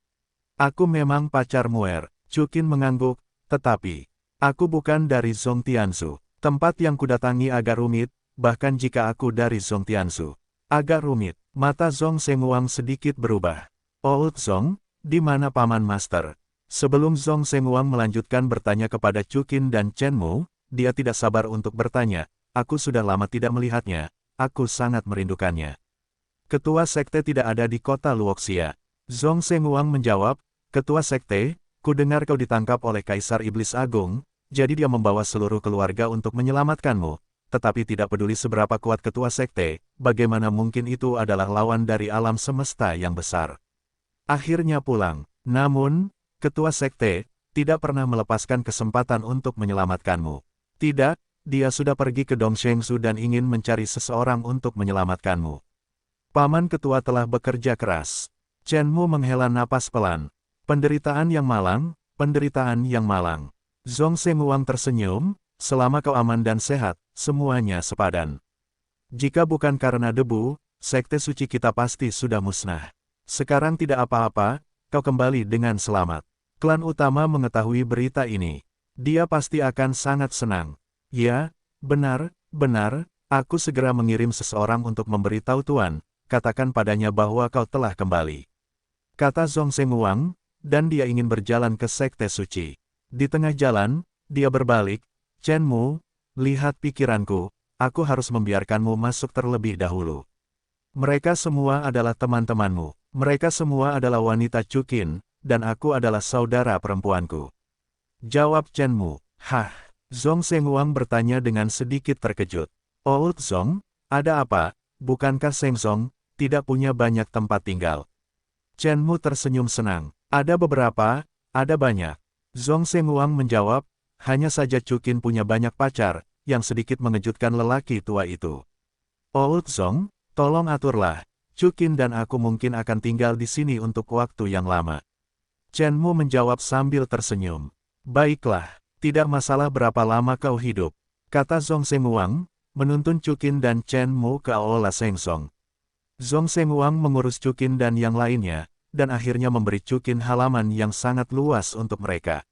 Aku memang pacar Muer, Chu Qin mengangguk, tetapi, aku bukan dari Zong Tianzu. Tempat yang kudatangi agak rumit, bahkan jika aku dari Zong Tianzu. Agak rumit, mata Zong Semuang sedikit berubah. Old Zong, di mana Paman Master? Sebelum Zong Semuang melanjutkan bertanya kepada Chukin dan Chen Mu, dia tidak sabar untuk bertanya, aku sudah lama tidak melihatnya, aku sangat merindukannya. Ketua Sekte tidak ada di kota Luoxia. Zong Semuang menjawab, Ketua Sekte, ku dengar kau ditangkap oleh Kaisar Iblis Agung, jadi dia membawa seluruh keluarga untuk menyelamatkanmu, tetapi tidak peduli seberapa kuat Ketua Sekte, bagaimana mungkin itu adalah lawan dari alam semesta yang besar. Akhirnya pulang, namun, Ketua Sekte, tidak pernah melepaskan kesempatan untuk menyelamatkanmu. Tidak, dia sudah pergi ke Dongshengsu dan ingin mencari seseorang untuk menyelamatkanmu. Paman Ketua telah bekerja keras. Chen Mu menghela napas pelan. Penderitaan yang malang, penderitaan yang malang. Zong Semuang tersenyum, selama kau aman dan sehat, semuanya sepadan. Jika bukan karena debu, sekte suci kita pasti sudah musnah. Sekarang tidak apa-apa, kau kembali dengan selamat. Klan utama mengetahui berita ini. Dia pasti akan sangat senang. Ya, benar, aku segera mengirim seseorang untuk memberitahu Tuan, katakan padanya bahwa kau telah kembali. Kata Zong Semuang, dan dia ingin berjalan ke sekte suci. Di tengah jalan, dia berbalik, Chen Mu, lihat pikiranku, aku harus membiarkanmu masuk terlebih dahulu. Mereka semua adalah teman-temanmu, mereka semua adalah wanita Chukin, dan aku adalah saudara perempuanku. Jawab Chen Mu. Hah? Zong Semuang bertanya dengan sedikit terkejut. Old Zong, ada apa? Bukankah Seng Zong tidak punya banyak tempat tinggal? Chen Mu tersenyum senang. Ada beberapa, ada banyak. Zong Semuang menjawab, Hanya saja Chukin punya banyak pacar, yang sedikit mengejutkan lelaki tua itu. Old Zong, tolong aturlah. Chukin dan aku mungkin akan tinggal di sini untuk waktu yang lama. Chen Mu menjawab sambil tersenyum. Baiklah, tidak masalah berapa lama kau hidup, kata Zhong Sengwang, menuntun Chukin dan Chen Mu ke Aula Sengsong. Zhong Sengwang mengurus Chukin dan yang lainnya, dan akhirnya memberi Chukin halaman yang sangat luas untuk mereka.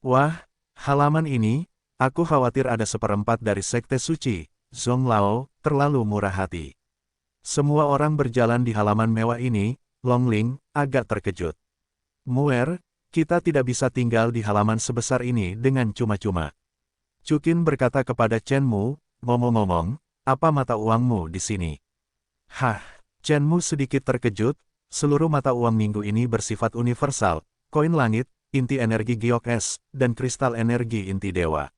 Wah, halaman ini, aku khawatir ada seperempat dari sekte suci, Zhong Lao, terlalu murah hati. Semua orang berjalan di halaman mewah ini, Long Ling agak terkejut. Muer, kita tidak bisa tinggal di halaman sebesar ini dengan cuma-cuma. Chukin berkata kepada Chen Mu, ngomong-ngomong, apa mata uangmu di sini? Hah, Chen Mu sedikit terkejut, seluruh mata uang minggu ini bersifat universal, koin langit, inti energi giok es, dan kristal energi inti dewa.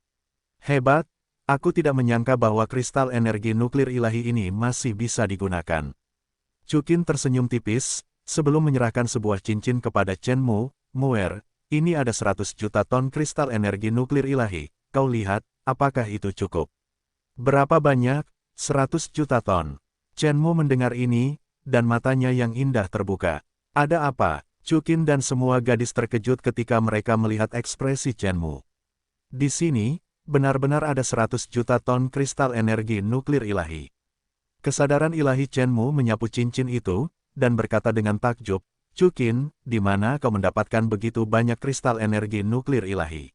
Hebat, aku tidak menyangka bahwa kristal energi nuklir ilahi ini masih bisa digunakan. Chukin tersenyum tipis, sebelum menyerahkan sebuah cincin kepada Chen Mu, Muer, ini ada 100 juta ton kristal energi nuklir ilahi, kau lihat, apakah itu cukup? Berapa banyak? 100 juta ton. Chen Mu mendengar ini, dan matanya yang indah terbuka. Ada apa? Chukin dan semua gadis terkejut ketika mereka melihat ekspresi Chen Mu. Di sini, benar-benar ada 100 juta ton kristal energi nuklir ilahi. Kesadaran ilahi Chen Mu menyapu cincin itu, dan berkata dengan takjub, Chukin, di mana kau mendapatkan begitu banyak kristal energi nuklir ilahi?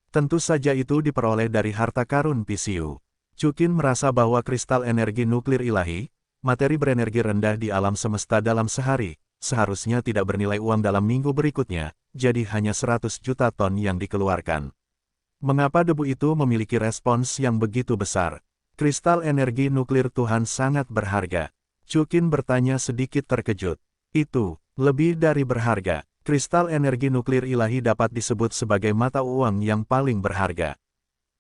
Tentu saja itu diperoleh dari harta karun PCU. Chukin merasa bahwa kristal energi nuklir ilahi, materi berenergi rendah di alam semesta dalam sehari, seharusnya tidak bernilai uang dalam minggu berikutnya, jadi hanya 100 juta ton yang dikeluarkan. Mengapa debu itu memiliki respons yang begitu besar? Kristal energi nuklir Tuhan sangat berharga. Chukin bertanya sedikit terkejut. Itu, lebih dari berharga. Kristal energi nuklir ilahi dapat disebut sebagai mata uang yang paling berharga.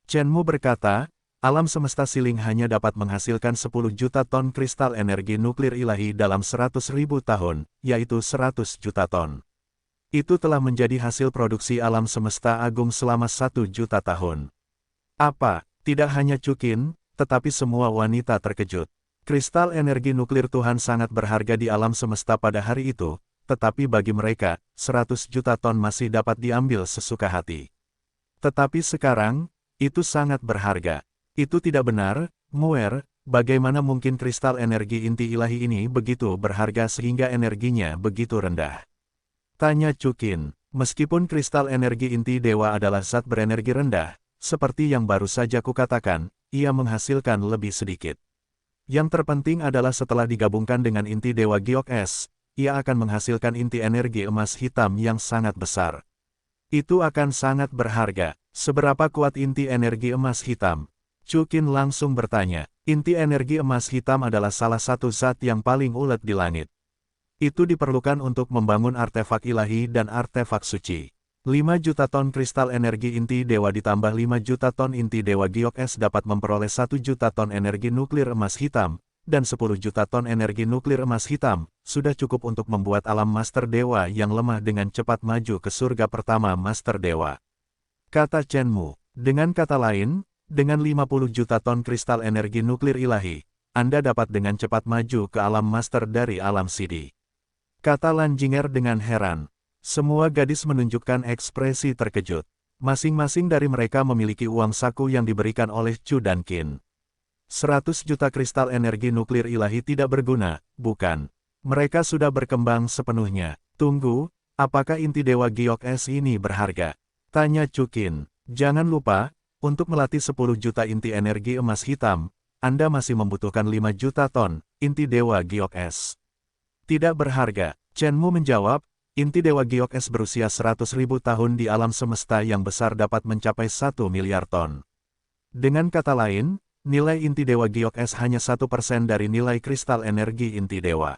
Chen Mu berkata, alam semesta siling hanya dapat menghasilkan 10 juta ton kristal energi nuklir ilahi dalam 100.000 tahun, yaitu 100 juta ton. Itu telah menjadi hasil produksi alam semesta agung selama 1 juta tahun. Apa, tidak hanya Chukin, tetapi semua wanita terkejut. Kristal energi nuklir Tuhan sangat berharga di alam semesta pada hari itu, tetapi bagi mereka, 100 juta ton masih dapat diambil sesuka hati. Tetapi sekarang, itu sangat berharga. Itu tidak benar, Muer, bagaimana mungkin kristal energi inti ilahi ini begitu berharga sehingga energinya begitu rendah? Tanya Chukin, meskipun kristal energi inti dewa adalah zat berenergi rendah, seperti yang baru saja kukatakan, ia menghasilkan lebih sedikit. Yang terpenting adalah setelah digabungkan dengan inti dewa giok es, ia akan menghasilkan inti energi emas hitam yang sangat besar. Itu akan sangat berharga. Seberapa kuat inti energi emas hitam? Chukin langsung bertanya. Inti energi emas hitam adalah salah satu zat yang paling ulet di langit. Itu diperlukan untuk membangun artefak ilahi dan artefak suci. 5 juta ton kristal energi inti dewa ditambah 5 juta ton inti dewa giok es dapat memperoleh 1 juta ton energi nuklir emas hitam, dan 10 juta ton energi nuklir emas hitam, sudah cukup untuk membuat alam Master Dewa yang lemah dengan cepat maju ke surga pertama Master Dewa. Kata Chen Mu, dengan kata lain, dengan 50 juta ton kristal energi nuklir ilahi, Anda dapat dengan cepat maju ke alam Master dari alam Sidi. Kata Lan Jinger dengan heran. Semua gadis menunjukkan ekspresi terkejut. Masing-masing dari mereka memiliki uang saku yang diberikan oleh Chu dan Qin. 100 juta kristal energi nuklir ilahi tidak berguna, bukan? Mereka sudah berkembang sepenuhnya. Tunggu, apakah inti dewa giok es ini berharga? Tanya Chu Qin. Jangan lupa, untuk melatih 10 juta inti energi emas hitam, Anda masih membutuhkan 5 juta ton inti dewa giok es. Tidak berharga, Chen Mu menjawab, inti dewa giok es berusia 100.000 tahun di alam semesta yang besar dapat mencapai 1 miliar ton. Dengan kata lain, nilai inti dewa giok es hanya 1% dari nilai kristal energi inti dewa.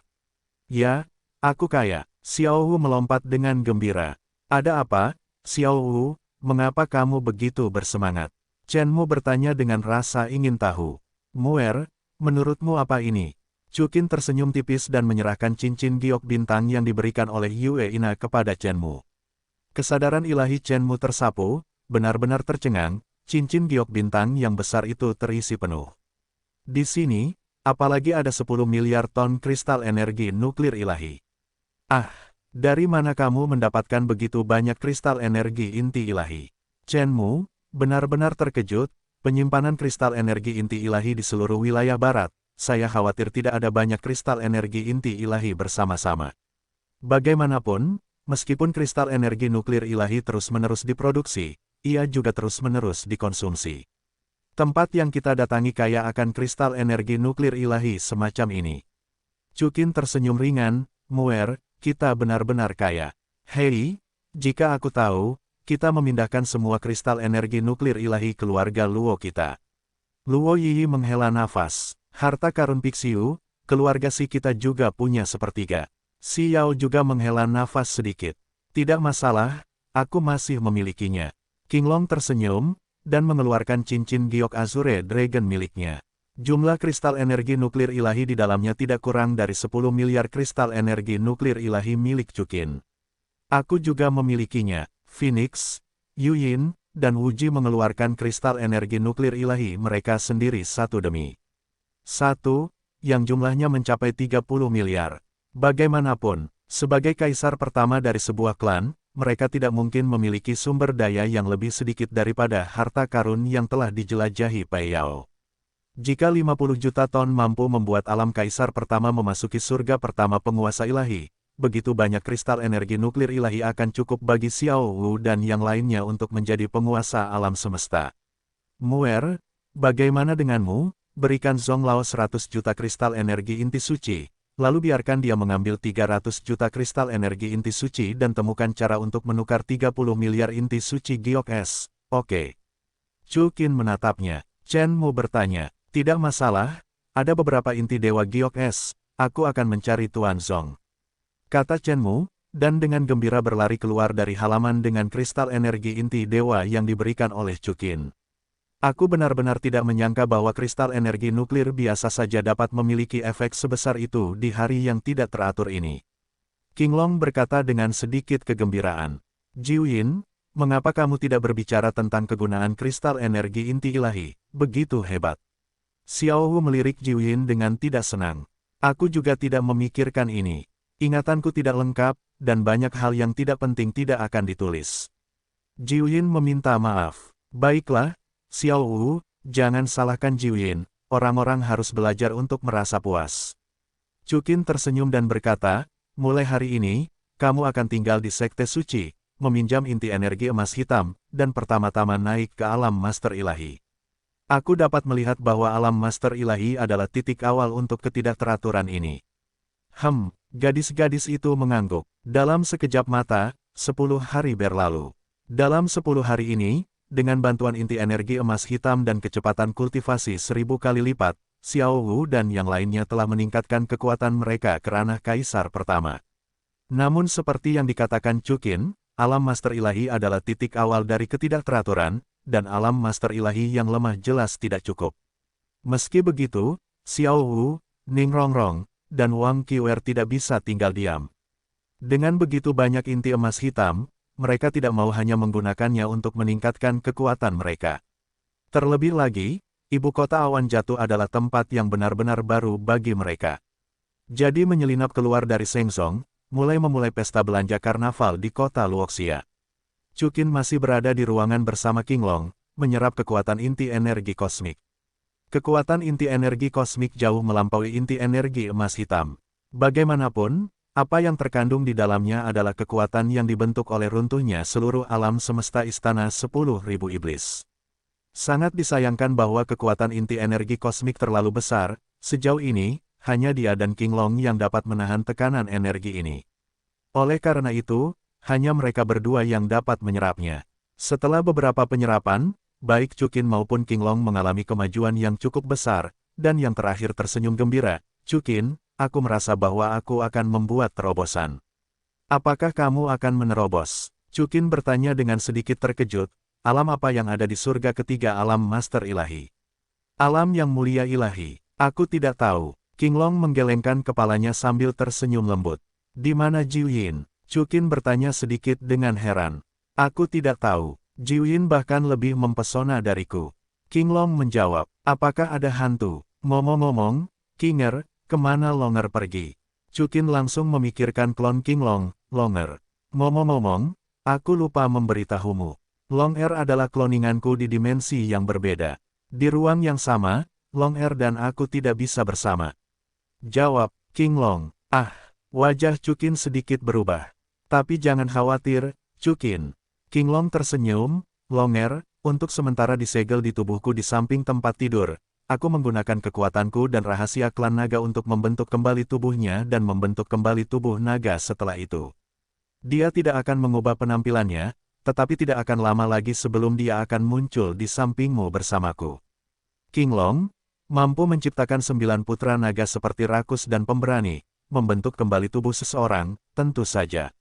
Ya, aku kaya. Xiao Wu melompat dengan gembira. Ada apa, Xiao Wu, mengapa kamu begitu bersemangat? Chen Mu bertanya dengan rasa ingin tahu. Muer, menurutmu apa ini? Chukin tersenyum tipis dan menyerahkan cincin giok bintang yang diberikan oleh Yue Ina kepada Chen Mu. Kesadaran ilahi Chen Mu tersapu, benar-benar tercengang, cincin giok bintang yang besar itu terisi penuh. Di sini, apalagi ada 10 miliar ton kristal energi nuklir ilahi. Ah, dari mana kamu mendapatkan begitu banyak kristal energi inti ilahi? Chen Mu benar-benar terkejut, penyimpanan kristal energi inti ilahi di seluruh wilayah barat. Saya khawatir tidak ada banyak kristal energi inti ilahi bersama-sama. Bagaimanapun, meskipun kristal energi nuklir ilahi terus-menerus diproduksi, ia juga terus-menerus dikonsumsi. Tempat yang kita datangi kaya akan kristal energi nuklir ilahi semacam ini. Chukin tersenyum ringan, Muer, kita benar-benar kaya. Hei, jika aku tahu, kita memindahkan semua kristal energi nuklir ilahi keluarga Luo kita. Luo Yiyi menghela nafas. Harta karun Pixiu, keluarga si kita juga punya sepertiga. Si Yao juga menghela nafas sedikit. Tidak masalah, aku masih memilikinya. Qinglong tersenyum, dan mengeluarkan cincin giok Azure Dragon miliknya. Jumlah kristal energi nuklir ilahi di dalamnya tidak kurang dari 10 miliar kristal energi nuklir ilahi milik Chukin. Aku juga memilikinya. Phoenix, Yuyin, dan Wuji mengeluarkan kristal energi nuklir ilahi mereka sendiri satu demi satu, yang jumlahnya mencapai 30 miliar. Bagaimanapun, sebagai kaisar pertama dari sebuah klan, mereka tidak mungkin memiliki sumber daya yang lebih sedikit daripada harta karun yang telah dijelajahi Pai Yao. Jika 50 juta ton mampu membuat alam kaisar pertama memasuki surga pertama penguasa ilahi, begitu banyak kristal energi nuklir ilahi akan cukup bagi Xiao Wu dan yang lainnya untuk menjadi penguasa alam semesta. Muer, bagaimana denganmu? Berikan Zhong Lao 100 juta kristal energi inti suci, lalu biarkan dia mengambil 300 juta kristal energi inti suci dan temukan cara untuk menukar 30 miliar inti suci giok es. Oke. Chukin menatapnya. Chen Mu bertanya, tidak masalah, ada beberapa inti dewa giok es, aku akan mencari Tuan Zong. Kata Chen Mu, dan dengan gembira berlari keluar dari halaman dengan kristal energi inti dewa yang diberikan oleh Chukin. Aku benar-benar tidak menyangka bahwa kristal energi nuklir biasa saja dapat memiliki efek sebesar itu di hari yang tidak teratur ini. Qinglong berkata dengan sedikit kegembiraan. Jiuyin, mengapa kamu tidak berbicara tentang kegunaan kristal energi inti ilahi, begitu hebat? Xiao Wu melirik Jiuyin dengan tidak senang. Aku juga tidak memikirkan ini. Ingatanku tidak lengkap, dan banyak hal yang tidak penting tidak akan ditulis. Jiuyin meminta maaf. Baiklah, Xiao Wu, jangan salahkan Jiuyin, orang-orang harus belajar untuk merasa puas. Chukin tersenyum dan berkata, mulai hari ini, kamu akan tinggal di Sekte Suci, meminjam inti energi emas hitam, dan pertama-tama naik ke alam Master Ilahi. Aku dapat melihat bahwa alam Master Ilahi adalah titik awal untuk ketidakteraturan ini. Gadis-gadis itu mengangguk. Dalam sekejap mata, 10 hari berlalu. Dalam 10 hari ini, dengan bantuan inti energi emas hitam dan kecepatan kultivasi 1000 kali lipat, Xiao Wu dan yang lainnya telah meningkatkan kekuatan mereka ke ranah kaisar pertama. Namun seperti yang dikatakan Chukin, alam Master Ilahi adalah titik awal dari ketidakteraturan, dan alam Master Ilahi yang lemah jelas tidak cukup. Meski begitu, Xiao Wu, Ning Rongrong, dan Wang Qiwer tidak bisa tinggal diam. Dengan begitu banyak inti emas hitam, mereka tidak mau hanya menggunakannya untuk meningkatkan kekuatan mereka. Terlebih lagi, ibu kota awan jatuh adalah tempat yang benar-benar baru bagi mereka. Jadi menyelinap keluar dari Shenzong, memulai pesta belanja karnaval di kota Luoxia. Chukin masih berada di ruangan bersama Qinglong, menyerap kekuatan inti energi kosmik. Kekuatan inti energi kosmik jauh melampaui inti energi emas hitam. Bagaimanapun, apa yang terkandung di dalamnya adalah kekuatan yang dibentuk oleh runtuhnya seluruh alam semesta istana 10.000 iblis. Sangat disayangkan bahwa kekuatan inti energi kosmik terlalu besar, sejauh ini, hanya dia dan Qinglong yang dapat menahan tekanan energi ini. Oleh karena itu, hanya mereka berdua yang dapat menyerapnya. Setelah beberapa penyerapan, baik Chukin maupun Qinglong mengalami kemajuan yang cukup besar, dan yang terakhir tersenyum gembira. Chukin, aku merasa bahwa aku akan membuat terobosan. Apakah kamu akan menerobos? Chukin bertanya dengan sedikit terkejut, alam apa yang ada di surga ketiga alam Master Ilahi? Alam yang mulia ilahi, aku tidak tahu. Qinglong menggelengkan kepalanya sambil tersenyum lembut. Di mana Jiuyin? Chukin bertanya sedikit dengan heran. Aku tidak tahu. Jiwin bahkan lebih mempesona dariku. Qinglong menjawab, apakah ada hantu? Ngomong-ngomong, Qinger, kemana Longer pergi? Chukin langsung memikirkan klon Qinglong, Longer. Ngomong-ngomong, aku lupa memberitahumu. Longer adalah kloninganku di dimensi yang berbeda. Di ruang yang sama, Longer dan aku tidak bisa bersama. Jawab, Qinglong. Ah, wajah Chukin sedikit berubah. Tapi jangan khawatir, Chukin. Qinglong tersenyum, Longer, untuk sementara disegel di tubuhku di samping tempat tidur. Aku menggunakan kekuatanku dan rahasia klan naga untuk membentuk kembali tubuhnya dan membentuk kembali tubuh naga setelah itu. Dia tidak akan mengubah penampilannya, tetapi tidak akan lama lagi sebelum dia akan muncul di sampingmu bersamaku. Qinglong, mampu menciptakan 9 putra naga seperti rakus dan pemberani, membentuk kembali tubuh seseorang, tentu saja.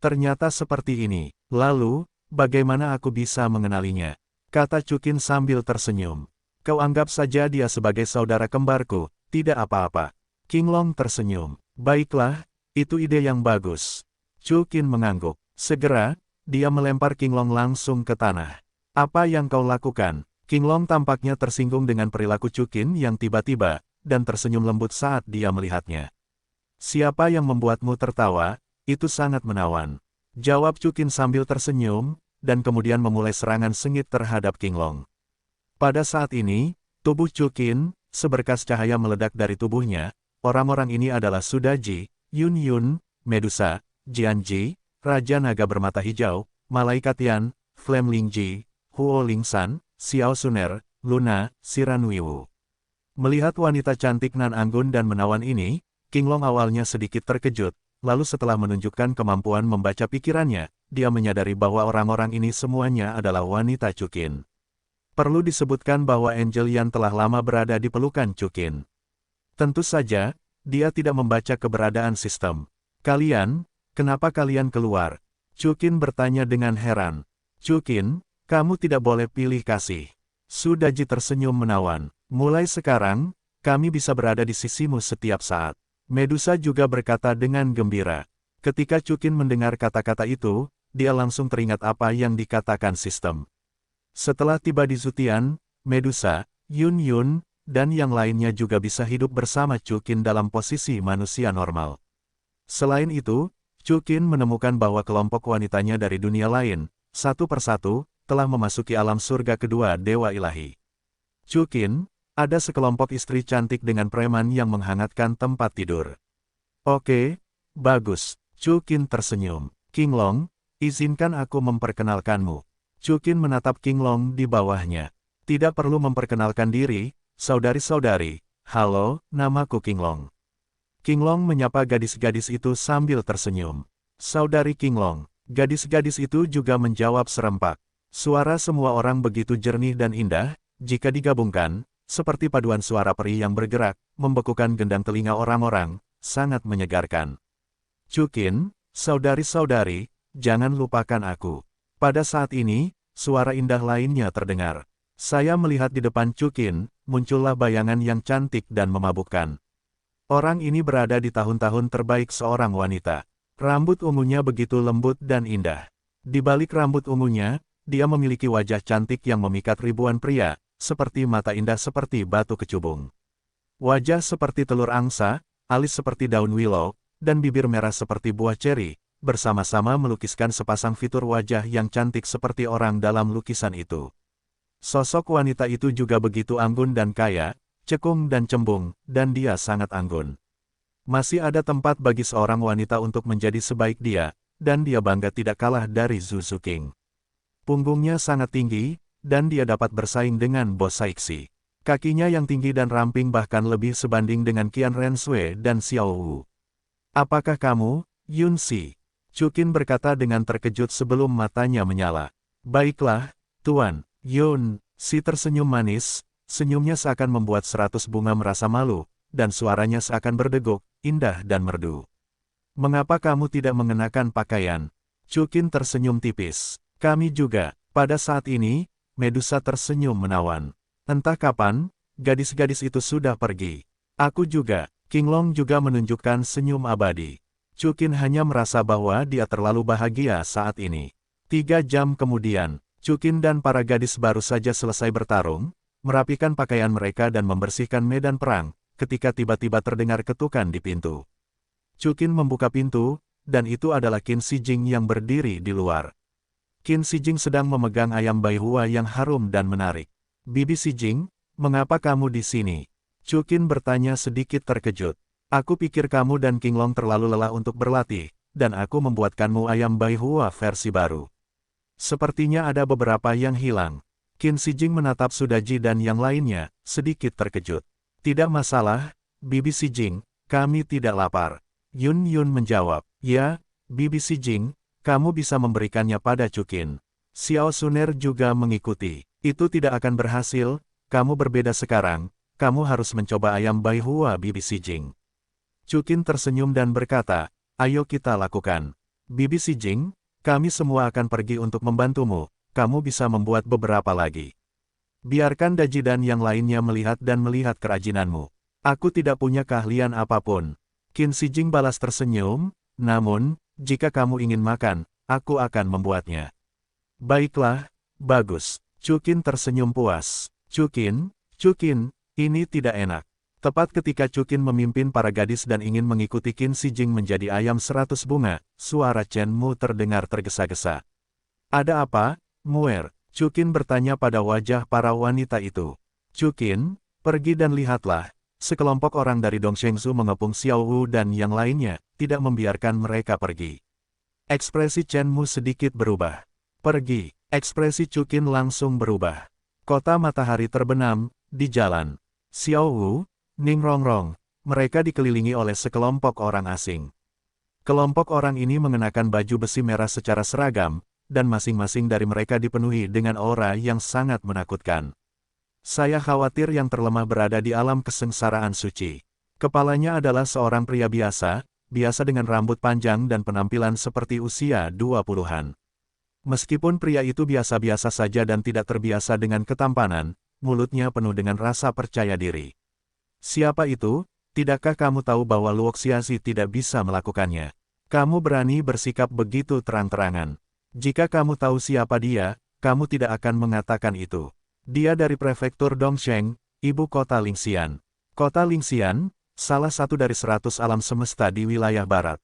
Ternyata seperti ini. Lalu, bagaimana aku bisa mengenalinya? Kata Chukin sambil tersenyum. Kau anggap saja dia sebagai saudara kembarku, tidak apa-apa. Qinglong tersenyum. Baiklah, itu ide yang bagus. Chukin mengangguk. Segera, dia melempar Qinglong langsung ke tanah. Apa yang kau lakukan? Qinglong tampaknya tersinggung dengan perilaku Chukin yang tiba-tiba, dan tersenyum lembut saat dia melihatnya. Siapa yang membuatmu tertawa? Itu sangat menawan. Jawab Chukin sambil tersenyum, dan kemudian memulai serangan sengit terhadap Qinglong. Pada saat ini, tubuh Chukin, seberkas cahaya meledak dari tubuhnya. Orang-orang ini adalah Sudaji, Yun Yun, Medusa, Jianji, Raja Naga Bermata Hijau, Malaikat Yan, Flame Lingji, Huo Lingsan, Xiao Suner, Luna, Siranwiwu. Melihat wanita cantik nan anggun dan menawan ini, Qinglong awalnya sedikit terkejut, lalu setelah menunjukkan kemampuan membaca pikirannya, dia menyadari bahwa orang-orang ini semuanya adalah wanita Chukin. Perlu disebutkan bahwa Angel Yan telah lama berada di pelukan Chukin. Tentu saja, dia tidak membaca keberadaan sistem. Kalian, kenapa kalian keluar? Chukin bertanya dengan heran. Chukin, kamu tidak boleh pilih kasih. Sudaji tersenyum menawan. Mulai sekarang, kami bisa berada di sisimu setiap saat. Medusa juga berkata dengan gembira. Ketika Chukin mendengar kata-kata itu, dia langsung teringat apa yang dikatakan sistem. Setelah tiba di Zutian, Medusa, Yun Yun, dan yang lainnya juga bisa hidup bersama Chukin dalam posisi manusia normal. Selain itu, Chukin menemukan bahwa kelompok wanitanya dari dunia lain, satu persatu, telah memasuki alam surga kedua Dewa Ilahi. Chukin, ada sekelompok istri cantik dengan preman yang menghangatkan tempat tidur. Oke, bagus. Chukin tersenyum. Qinglong, izinkan aku memperkenalkanmu. Chukin menatap Qinglong di bawahnya. Tidak perlu memperkenalkan diri, saudari-saudari. Halo, namaku Qinglong. Qinglong menyapa gadis-gadis itu sambil tersenyum. Saudari Qinglong. Gadis-gadis itu juga menjawab serempak. Suara semua orang begitu jernih dan indah, jika digabungkan, seperti paduan suara peri yang bergerak, membekukan gendang telinga orang-orang, sangat menyegarkan. Chukin, saudari-saudari, jangan lupakan aku. Pada saat ini, suara indah lainnya terdengar. Saya melihat di depan Chukin, muncullah bayangan yang cantik dan memabukkan. Orang ini berada di tahun-tahun terbaik seorang wanita. Rambut ungunya begitu lembut dan indah. Di balik rambut ungunya, dia memiliki wajah cantik yang memikat ribuan pria, seperti mata indah seperti batu kecubung. Wajah seperti telur angsa, alis seperti daun willow, dan bibir merah seperti buah ceri, bersama-sama melukiskan sepasang fitur wajah yang cantik seperti orang dalam lukisan itu. Sosok wanita itu juga begitu anggun dan kaya, cekung dan cembung, dan dia sangat anggun. Masih ada tempat bagi seorang wanita untuk menjadi sebaik dia, dan dia bangga tidak kalah dari Zhu Zuqing. Punggungnya sangat tinggi, dan dia dapat bersaing dengan Bo Saixi. Kakinya yang tinggi dan ramping bahkan lebih sebanding dengan Qian Renshui dan Xiao Wu. Apakah kamu, Yun Si? Chukin berkata dengan terkejut sebelum matanya menyala. Baiklah, Tuan. Yun Si tersenyum manis, senyumnya seakan membuat 100 bunga merasa malu, dan suaranya seakan berdeguk, indah dan merdu. Mengapa kamu tidak mengenakan pakaian? Chukin tersenyum tipis. Kami juga. Pada saat ini, Medusa tersenyum menawan. Entah kapan, gadis-gadis itu sudah pergi. Aku juga. Qinglong juga menunjukkan senyum abadi. Chukin hanya merasa bahwa dia terlalu bahagia saat ini. 3 jam kemudian, Chukin dan para gadis baru saja selesai bertarung, merapikan pakaian mereka dan membersihkan medan perang, ketika tiba-tiba terdengar ketukan di pintu. Chukin membuka pintu, dan itu adalah Qin Shijing yang berdiri di luar. Qin Shijing sedang memegang ayam Bai Hua yang harum dan menarik. "Bibi Shijing, mengapa kamu di sini?" Chukin bertanya sedikit terkejut. "Aku pikir kamu dan King Long terlalu lelah untuk berlatih, dan aku membuatkanmu ayam Bai Hua versi baru." Sepertinya ada beberapa yang hilang. Qin Shijing menatap Sudaji dan yang lainnya, sedikit terkejut. "Tidak masalah, Bibi Shijing, kami tidak lapar." Yun Yun menjawab, "Ya, Bibi Shijing, kamu bisa memberikannya pada Chukin." Xiao Suner juga mengikuti. "Itu tidak akan berhasil, kamu berbeda sekarang, kamu harus mencoba ayam Bai Hua Bibi Shijing." Chukin tersenyum dan berkata, "Ayo kita lakukan. Bibi Shijing, kami semua akan pergi untuk membantumu, kamu bisa membuat beberapa lagi. Biarkan Daji dan yang lainnya melihat dan melihat kerajinanmu. Aku tidak punya keahlian apapun." Qin Shijing balas tersenyum, "Namun, jika kamu ingin makan, aku akan membuatnya." "Baiklah, bagus." Chukin tersenyum puas. Chukin, ini tidak enak." Tepat ketika Chukin memimpin para gadis dan ingin mengikuti Qin Shijing menjadi ayam 100 bunga, suara Chen Mu terdengar tergesa-gesa. "Ada apa, Muer?" Chukin bertanya pada wajah para wanita itu. "Chukin, pergi dan lihatlah." Sekelompok orang dari Dongshengzu mengepung Xiao Wu dan yang lainnya, tidak membiarkan mereka pergi. Ekspresi Chen Mu sedikit berubah. "Pergi." Ekspresi Chukin langsung berubah. Kota matahari terbenam, di jalan. Xiao Wu, Ning Rongrong, mereka dikelilingi oleh sekelompok orang asing. Kelompok orang ini mengenakan baju besi merah secara seragam, dan masing-masing dari mereka dipenuhi dengan aura yang sangat menakutkan. "Saya khawatir yang terlemah berada di alam kesengsaraan suci." Kepalanya adalah seorang pria biasa dengan rambut panjang dan penampilan seperti usia 20-an. Meskipun pria itu biasa-biasa saja dan tidak terbiasa dengan ketampanan, mulutnya penuh dengan rasa percaya diri. "Siapa itu? Tidakkah kamu tahu bahwa Luoxiasi tidak bisa melakukannya? Kamu berani bersikap begitu terang-terangan. Jika kamu tahu siapa dia, kamu tidak akan mengatakan itu." "Dia dari prefektur Dongsheng, ibu kota Lingxian." Kota Lingxian, salah satu dari 100 alam semesta di wilayah barat.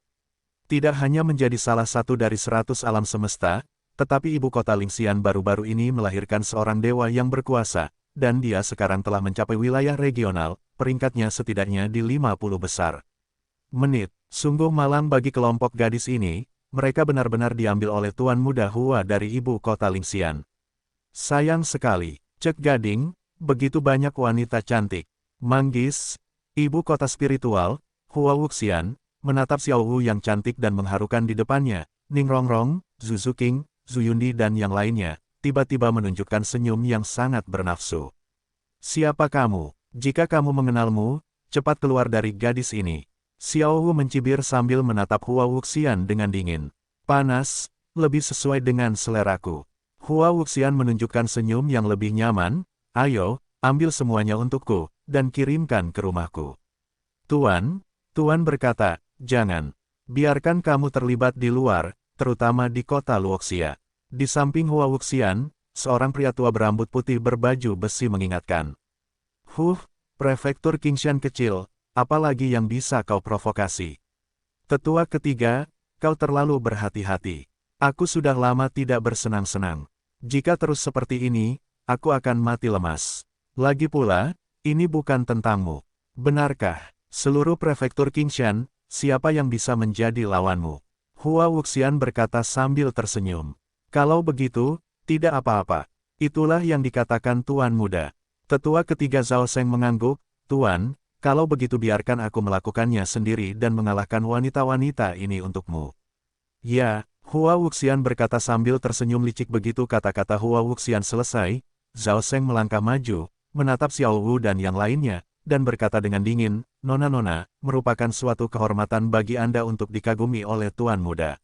Tidak hanya menjadi salah satu dari 100 alam semesta, tetapi ibu kota Lingxian baru-baru ini melahirkan seorang dewa yang berkuasa, dan dia sekarang telah mencapai wilayah regional, peringkatnya setidaknya di 50 besar. Sungguh malang bagi kelompok gadis ini, mereka benar-benar diambil oleh Tuan Muda Hua dari ibu kota Lingxian. "Sayang sekali, Cek Gading, begitu banyak wanita cantik." Manggis, ibu kota spiritual, Hua Wuxian, menatap Xiao Wu yang cantik dan mengharukan di depannya. Ning Rongrong, Zuzu King, Zuyundi dan yang lainnya, tiba-tiba menunjukkan senyum yang sangat bernafsu. "Siapa kamu? Jika kamu mengenalmu, cepat keluar dari gadis ini." Xiao Wu mencibir sambil menatap Hua Wuxian dengan dingin. "Panas, lebih sesuai dengan seleraku." Hua Wuxian menunjukkan senyum yang lebih nyaman. "Ayo, ambil semuanya untukku, dan kirimkan ke rumahku." Tuan berkata, "Jangan. Biarkan kamu terlibat di luar, terutama di kota Luoxia." Di samping Hua Wuxian, seorang pria tua berambut putih berbaju besi mengingatkan. Prefektur Qingshan kecil, apalagi yang bisa kau provokasi?" "Tetua ketiga, kau terlalu berhati-hati. Aku sudah lama tidak bersenang-senang. Jika terus seperti ini, aku akan mati lemas. Lagi pula, ini bukan tentangmu. Benarkah, seluruh prefektur Qingshan, siapa yang bisa menjadi lawanmu?" Hua Wuxian berkata sambil tersenyum. "Kalau begitu, tidak apa-apa. Itulah yang dikatakan Tuan Muda." Tetua ketiga Zhao Sheng mengangguk, "Tuan, kalau begitu biarkan aku melakukannya sendiri dan mengalahkan wanita-wanita ini untukmu." "Ya," Hua Wuxian berkata sambil tersenyum licik. Begitu kata-kata Hua Wuxian selesai, Zhao Sheng melangkah maju, menatap Xiao Wu dan yang lainnya, dan berkata dengan dingin, "Nona-nona, merupakan suatu kehormatan bagi Anda untuk dikagumi oleh Tuan Muda.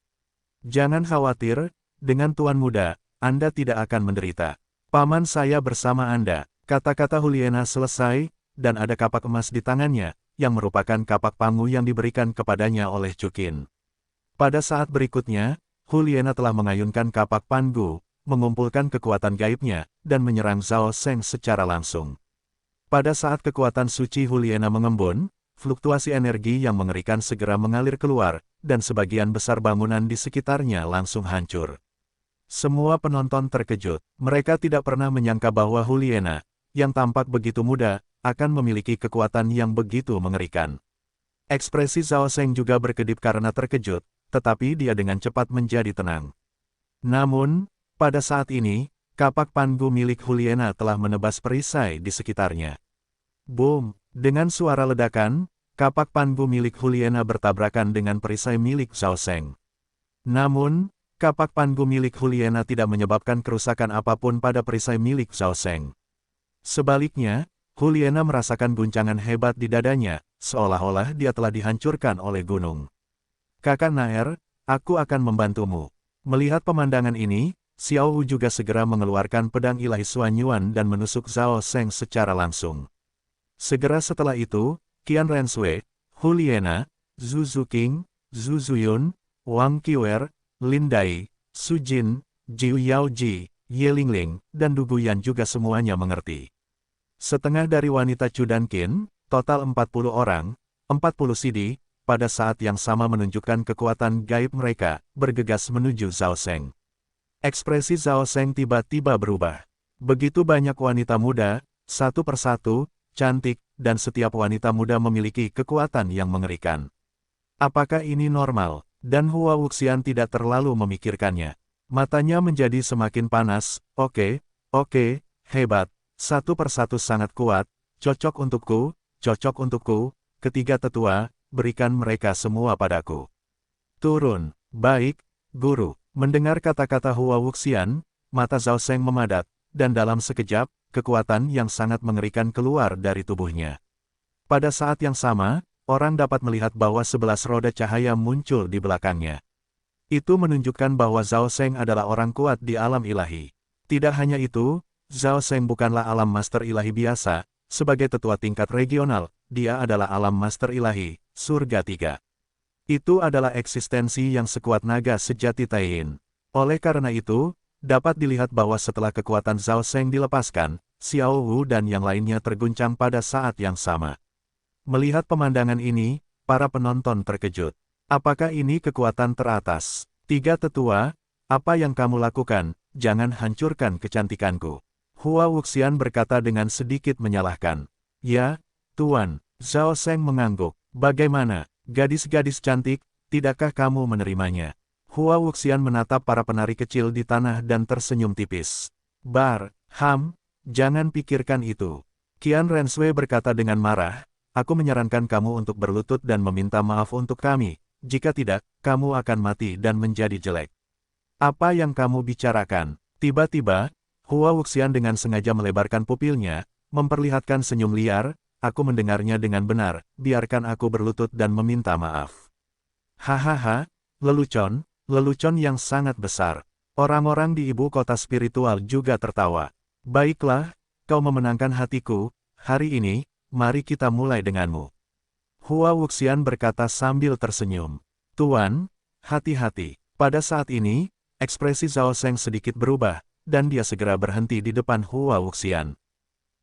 Jangan khawatir, dengan Tuan Muda, Anda tidak akan menderita. Paman saya bersama Anda." Kata-kata Huliena selesai, dan ada kapak emas di tangannya, yang merupakan kapak pangu yang diberikan kepadanya oleh Chukin. Pada saat berikutnya, Huliena telah mengayunkan kapak pangu, mengumpulkan kekuatan gaibnya, dan menyerang Zhao Seng secara langsung. Pada saat kekuatan suci Huliena mengembun, fluktuasi energi yang mengerikan segera mengalir keluar, dan sebagian besar bangunan di sekitarnya langsung hancur. Semua penonton terkejut. Mereka tidak pernah menyangka bahwa Huliena, yang tampak begitu muda, akan memiliki kekuatan yang begitu mengerikan. Ekspresi Zhao Seng juga berkedip karena terkejut, tetapi dia dengan cepat menjadi tenang. Namun, pada saat ini, kapak pangu milik Huliena telah menebas perisai di sekitarnya. Boom! Dengan suara ledakan, kapak pangu milik Huliena bertabrakan dengan perisai milik Zhao Seng. Namun, kapak pangu milik Huliena tidak menyebabkan kerusakan apapun pada perisai milik Zhao Seng. Sebaliknya, Huliena merasakan guncangan hebat di dadanya, seolah-olah dia telah dihancurkan oleh gunung. Kakak Naer, aku akan membantumu. Melihat pemandangan ini, Xiao Wu juga segera mengeluarkan pedang ilahi Suanyuan dan menusuk Zhao Seng secara langsung. Segera setelah itu, Qian Renshui, Huliena, Zhu Zuqing, Zhu Zuyun, Wang Qiwer, Lin Dai, Su Jin, Jiu Yaoji, Ye Lingling, dan Du Guyan juga semuanya mengerti. Setengah dari wanita Chu dan Qin, total 40 orang, 40 sidi, pada saat yang sama menunjukkan kekuatan gaib mereka, bergegas menuju Zhao Seng. Ekspresi Zhao Seng tiba-tiba berubah. Begitu banyak wanita muda, satu persatu, cantik, dan setiap wanita muda memiliki kekuatan yang mengerikan. Apakah ini normal? Dan Hua Wuxian tidak terlalu memikirkannya. Matanya menjadi semakin panas. Oke, hebat. Satu persatu sangat kuat, cocok untukku, ketiga tetua, berikan mereka semua padaku. Turun, baik, guru. Mendengar kata-kata Hua Wuxian, mata Zhao Seng memadat, dan dalam sekejap, kekuatan yang sangat mengerikan keluar dari tubuhnya. Pada saat yang sama, orang dapat melihat bahwa 11 roda cahaya muncul di belakangnya. Itu menunjukkan bahwa Zhao Seng adalah orang kuat di alam ilahi. Tidak hanya itu, Zhao Seng bukanlah alam master ilahi biasa, sebagai tetua tingkat regional, dia adalah alam master ilahi, surga 3. Itu adalah eksistensi yang sekuat naga sejati Taiyin. Oleh karena itu, dapat dilihat bahwa setelah kekuatan Zhao Seng dilepaskan, Xiao Wu dan yang lainnya terguncang pada saat yang sama. Melihat pemandangan ini, para penonton terkejut. Apakah ini kekuatan teratas? Tiga tetua, apa yang kamu lakukan? Jangan hancurkan kecantikanku. Hua Wuxian berkata dengan sedikit menyalahkan. Ya, Tuan, Zhao Seng mengangguk. Bagaimana, gadis-gadis cantik, tidakkah kamu menerimanya? Hua Wuxian menatap para penari kecil di tanah dan tersenyum tipis. Jangan pikirkan itu. Qian Renshui berkata dengan marah, aku menyarankan kamu untuk berlutut dan meminta maaf untuk kami, jika tidak, kamu akan mati dan menjadi jelek. Apa yang kamu bicarakan? Tiba-tiba, Hua Wuxian dengan sengaja melebarkan pupilnya, memperlihatkan senyum liar, aku mendengarnya dengan benar, biarkan aku berlutut dan meminta maaf. Hahaha, lelucon yang sangat besar. Orang-orang di ibu kota spiritual juga tertawa. Baiklah, kau memenangkan hatiku, hari ini, mari kita mulai denganmu. Hua Wuxian berkata sambil tersenyum. Tuan, hati-hati. Pada saat ini, ekspresi Zhao Seng sedikit berubah, dan dia segera berhenti di depan Hua Wuxian.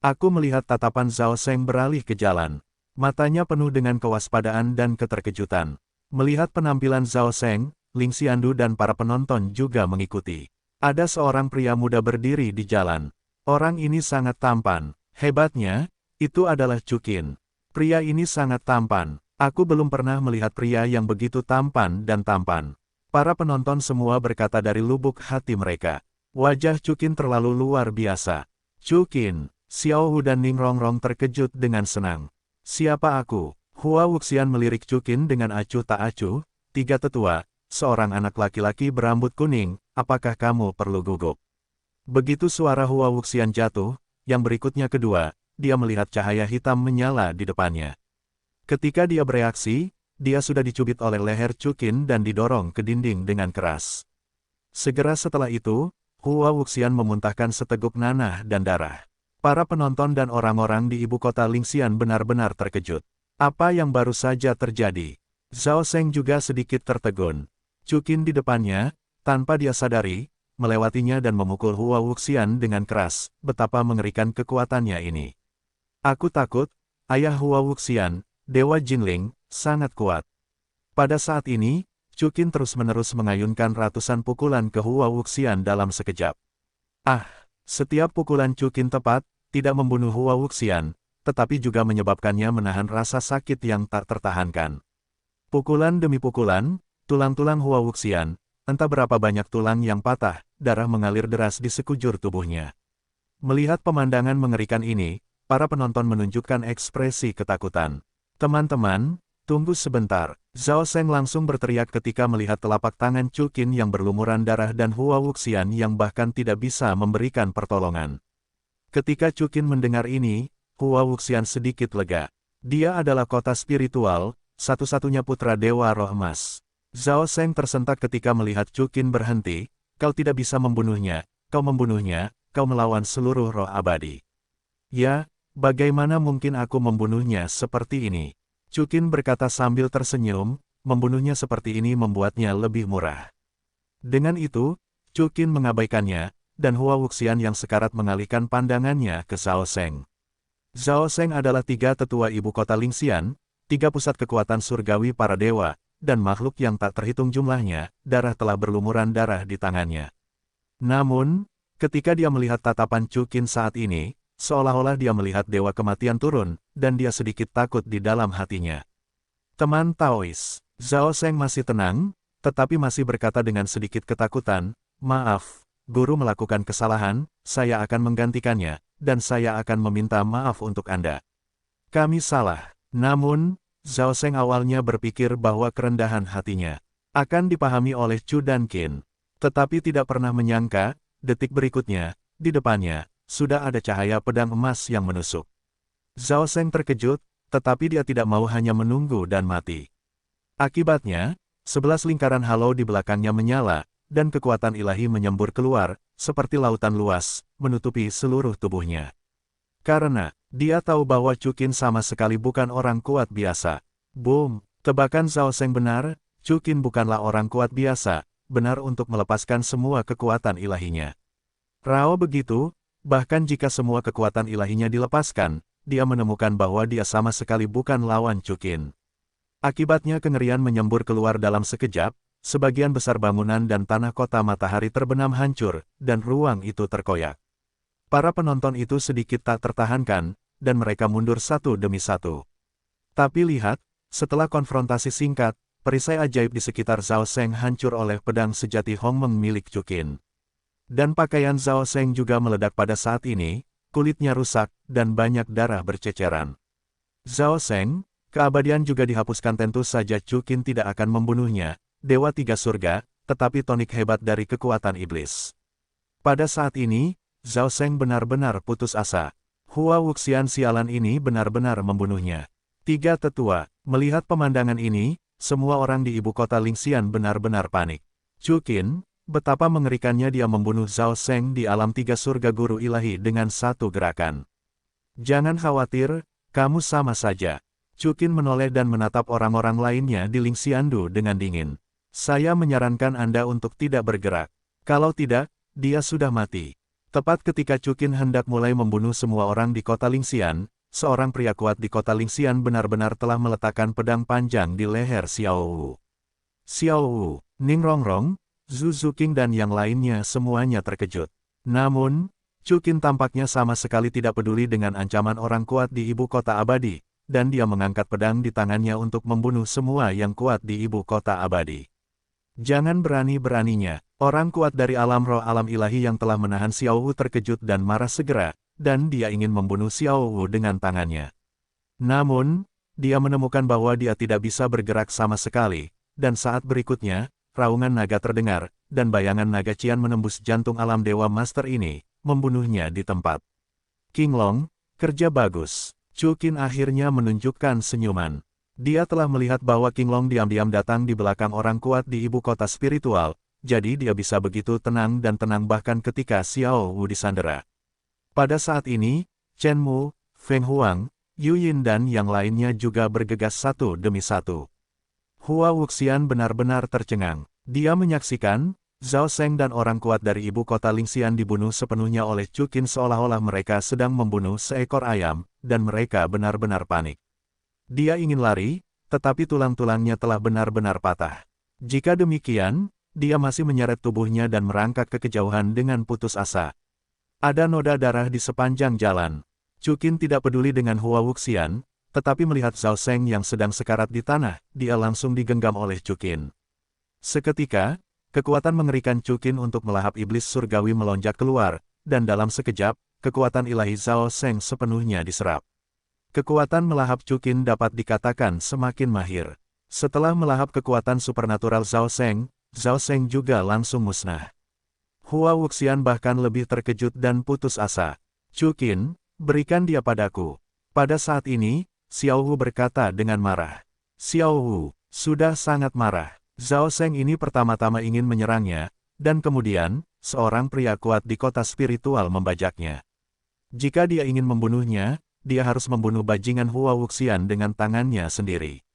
Aku melihat tatapan Zhao Seng beralih ke jalan. Matanya penuh dengan kewaspadaan dan keterkejutan. Melihat penampilan Zhao Seng, Ling Xiandu dan para penonton juga mengikuti. Ada seorang pria muda berdiri di jalan. Orang ini sangat tampan. Hebatnya, itu adalah Chu Qin. Pria ini sangat tampan. Aku belum pernah melihat pria yang begitu tampan dan tampan. Para penonton semua berkata dari lubuk hati mereka. Wajah Chu Qin terlalu luar biasa. Chu Qin, Xiao Hu dan Ning Rongrong terkejut dengan senang. Siapa aku? Hua Wuxian melirik Chu Qin dengan acuh tak acuh. Tiga tetua, seorang anak laki-laki berambut kuning, apakah kamu perlu gugup? Begitu suara Hua Wuxian jatuh, yang berikutnya kedua, dia melihat cahaya hitam menyala di depannya. Ketika dia bereaksi, dia sudah dicubit oleh leher Chu Qin dan didorong ke dinding dengan keras. Segera setelah itu, Hua Wuxian memuntahkan seteguk nanah dan darah. Para penonton dan orang-orang di ibu kota Lingxian benar-benar terkejut. Apa yang baru saja terjadi? Zhao Seng juga sedikit tertegun. Chu Qin di depannya, tanpa dia sadari, melewatinya dan memukul Hua Wuxian dengan keras. Betapa mengerikan kekuatannya ini. Aku takut, ayah Hua Wuxian, Dewa Jinling, sangat kuat. Pada saat ini, Chu Qin terus-menerus mengayunkan ratusan pukulan ke Hua Wuxian dalam sekejap. Ah, setiap pukulan Chu Qin tepat, tidak membunuh Hua Wuxian, tetapi juga menyebabkannya menahan rasa sakit yang tak tertahankan. Pukulan demi pukulan, tulang-tulang Hua Wuxian, entah berapa banyak tulang yang patah, darah mengalir deras di sekujur tubuhnya. Melihat pemandangan mengerikan ini, para penonton menunjukkan ekspresi ketakutan. Teman-teman, tunggu sebentar. Zhao Seng langsung berteriak ketika melihat telapak tangan Chu Qin yang berlumuran darah dan Hua Wuxian yang bahkan tidak bisa memberikan pertolongan. Ketika Chu Qin mendengar ini, Hua Wuxian sedikit lega. Dia adalah kota spiritual, satu-satunya putra Dewa Roh Emas. Zhao Seng tersentak ketika melihat Chu Qin berhenti. Kau tidak bisa membunuhnya, kau melawan seluruh roh abadi. Ya, bagaimana mungkin aku membunuhnya seperti ini? Chu Qin berkata sambil tersenyum, membunuhnya seperti ini membuatnya lebih murah. Dengan itu, Chu Qin mengabaikannya, dan Hua Wuxian yang sekarat mengalihkan pandangannya ke Zhao Seng. Zhao Seng adalah tiga tetua ibu kota Lingxian, tiga pusat kekuatan surgawi para dewa, dan makhluk yang tak terhitung jumlahnya, darah telah berlumuran darah di tangannya. Namun, ketika dia melihat tatapan Chu Qin saat ini, seolah-olah dia melihat dewa kematian turun, dan dia sedikit takut di dalam hatinya. Teman Taois, Zhao Seng masih tenang, tetapi masih berkata dengan sedikit ketakutan, "Maaf, guru melakukan kesalahan, saya akan menggantikannya, dan saya akan meminta maaf untuk Anda. Kami salah." Namun, Zhao Seng awalnya berpikir bahwa kerendahan hatinya akan dipahami oleh Chu dan Qin. Tetapi tidak pernah menyangka, detik berikutnya, di depannya, sudah ada cahaya pedang emas yang menusuk. Zhao Seng terkejut, tetapi dia tidak mau hanya menunggu dan mati. Akibatnya, 11 lingkaran halo di belakangnya menyala, dan kekuatan ilahi menyembur keluar, seperti lautan luas, menutupi seluruh tubuhnya. Karena, dia tahu bahwa Chu Qin sama sekali bukan orang kuat biasa. Boom! Tebakan Zhao Seng benar, Chu Qin bukanlah orang kuat biasa, benar untuk melepaskan semua kekuatan ilahinya. Rao begitu, bahkan jika semua kekuatan ilahinya dilepaskan, dia menemukan bahwa dia sama sekali bukan lawan Chu Qin. Akibatnya kengerian menyembur keluar dalam sekejap, sebagian besar bangunan dan tanah kota matahari terbenam hancur, dan ruang itu terkoyak. Para penonton itu sedikit tak tertahankan, dan mereka mundur satu demi satu. Tapi lihat, setelah konfrontasi singkat, perisai ajaib di sekitar Zhao Seng hancur oleh pedang sejati Hongmeng milik Chu Qin. Dan pakaian Zhao Seng juga meledak pada saat ini, kulitnya rusak, dan banyak darah berceceran. Zhao Seng, keabadian juga dihapuskan, tentu saja Chu Qin tidak akan membunuhnya, Dewa Tiga Surga, tetapi tonik hebat dari kekuatan iblis. Pada saat ini, Zhao Seng benar-benar putus asa. Hua Wuxian sialan ini benar-benar membunuhnya. Tiga tetua, melihat pemandangan ini, semua orang di ibu kota Lingxian benar-benar panik. Chu Qin, betapa mengerikannya dia membunuh Zhao Seng di alam tiga surga guru ilahi dengan satu gerakan. Jangan khawatir, kamu sama saja. Chu Qin menoleh dan menatap orang-orang lainnya di Lingxiandu dengan dingin. Saya menyarankan Anda untuk tidak bergerak. Kalau tidak, dia sudah mati. Tepat ketika Chu Qin hendak mulai membunuh semua orang di kota Lingxian, seorang pria kuat di kota Lingxian benar-benar telah meletakkan pedang panjang di leher Xiao Wu. Xiao Wu, Ning Rongrong, Zhu Zuqing dan yang lainnya semuanya terkejut. Namun, Chu Qin tampaknya sama sekali tidak peduli dengan ancaman orang kuat di ibu kota abadi, dan dia mengangkat pedang di tangannya untuk membunuh semua yang kuat di ibu kota abadi. Jangan berani-beraninya, orang kuat dari alam roh alam ilahi yang telah menahan Xiao Wu terkejut dan marah segera, dan dia ingin membunuh Xiao Wu dengan tangannya. Namun, dia menemukan bahwa dia tidak bisa bergerak sama sekali, dan saat berikutnya, raungan naga terdengar, dan bayangan naga Qian menembus jantung alam dewa master ini, membunuhnya di tempat. King Long, kerja bagus. Chu Qin akhirnya menunjukkan senyuman. Dia telah melihat bahwa King Long diam-diam datang di belakang orang kuat di ibu kota spiritual, jadi dia bisa begitu tenang dan tenang bahkan ketika Xiao Wu disandera. Pada saat ini, Chen Mu, Feng Huang, Yu Yin dan yang lainnya juga bergegas satu demi satu. Hua Wuxian benar-benar tercengang. Dia menyaksikan, Zhao Seng dan orang kuat dari ibu kota Lingxian dibunuh sepenuhnya oleh Chu Qin seolah-olah mereka sedang membunuh seekor ayam, dan mereka benar-benar panik. Dia ingin lari, tetapi tulang-tulangnya telah benar-benar patah. Jika demikian, dia masih menyeret tubuhnya dan merangkak ke kejauhan dengan putus asa. Ada noda darah di sepanjang jalan. Chu Qin tidak peduli dengan Hua Wuxian, tetapi melihat Zhao Seng yang sedang sekarat di tanah, dia langsung digenggam oleh Chu Qin. Seketika, kekuatan mengerikan Chu Qin untuk melahap iblis surgawi melonjak keluar, dan dalam sekejap, kekuatan ilahi Zhao Seng sepenuhnya diserap. Kekuatan melahap Chu Qin dapat dikatakan semakin mahir. Setelah melahap kekuatan supernatural Zhao Seng juga langsung musnah. Hua Wuxian bahkan lebih terkejut dan putus asa. Chu Qin, berikan dia padaku. Pada saat ini, Xiao Wu berkata dengan marah. Xiao Wu, sudah sangat marah. Zhao Seng ini pertama-tama ingin menyerangnya, dan kemudian, seorang pria kuat di kota spiritual membajaknya. Jika dia ingin membunuhnya, dia harus membunuh bajingan Hua Wuxian dengan tangannya sendiri.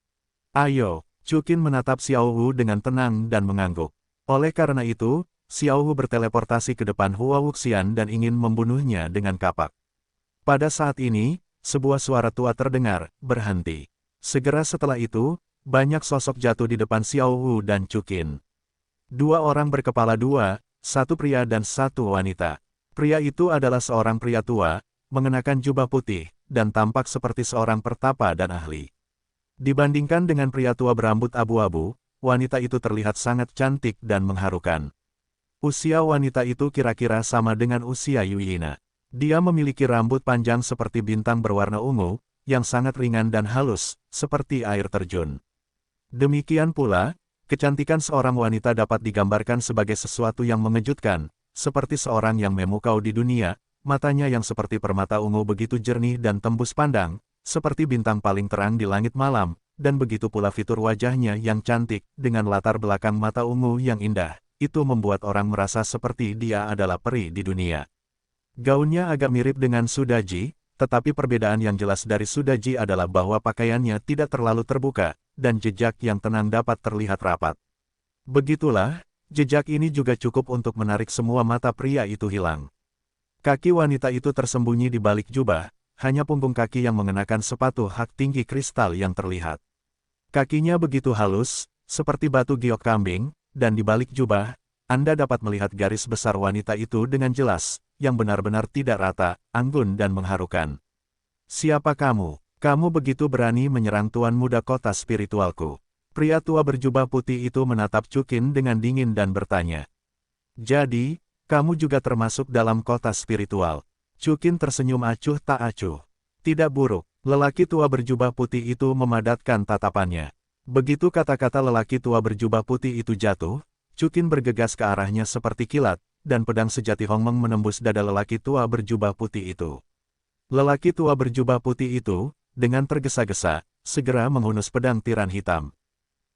Ayo, Chu Qin menatap Xiao Wu dengan tenang dan mengangguk. Oleh karena itu, Xiao Wu berteleportasi ke depan Hua Wuxian dan ingin membunuhnya dengan kapak. Pada saat ini, sebuah suara tua terdengar, berhenti. Segera setelah itu, banyak sosok jatuh di depan Xiao Wu dan Chu Qin. Dua orang berkepala dua, satu pria dan satu wanita. Pria itu adalah seorang pria tua, mengenakan jubah putih, dan tampak seperti seorang pertapa dan ahli. Dibandingkan dengan pria tua berambut abu-abu, wanita itu terlihat sangat cantik dan mengharukan. Usia wanita itu kira-kira sama dengan usia Yuyina. Dia memiliki rambut panjang seperti bintang berwarna ungu, yang sangat ringan dan halus, seperti air terjun. Demikian pula, kecantikan seorang wanita dapat digambarkan sebagai sesuatu yang mengejutkan, seperti seorang yang memukau di dunia. Matanya yang seperti permata ungu begitu jernih dan tembus pandang, seperti bintang paling terang di langit malam, dan begitu pula fitur wajahnya yang cantik, dengan latar belakang mata ungu yang indah. Itu membuat orang merasa seperti dia adalah peri di dunia. Gaunnya agak mirip dengan Sudaji, tetapi perbedaan yang jelas dari Sudaji adalah bahwa pakaiannya tidak terlalu terbuka, dan jejak yang tenang dapat terlihat rapat. Begitulah, jejak ini juga cukup untuk menarik semua mata pria itu hilang. Kaki wanita itu tersembunyi di balik jubah, hanya punggung kaki yang mengenakan sepatu hak tinggi kristal yang terlihat. Kakinya begitu halus, seperti batu giok kambing, dan di balik jubah, Anda dapat melihat garis besar wanita itu dengan jelas, yang benar-benar tidak rata, anggun dan mengharukan. Siapa kamu? Kamu begitu berani menyerang tuan muda kota spiritualku. Pria tua berjubah putih itu menatap Chu Qin dengan dingin dan bertanya. Jadi, kamu juga termasuk dalam kota spiritual. Chu Qin tersenyum acuh tak acuh. Tidak buruk, lelaki tua berjubah putih itu memadatkan tatapannya. Begitu kata-kata lelaki tua berjubah putih itu jatuh, Chu Qin bergegas ke arahnya seperti kilat, dan pedang sejati Hongmeng menembus dada lelaki tua berjubah putih itu. Lelaki tua berjubah putih itu, dengan tergesa-gesa, segera menghunus pedang tiran hitam.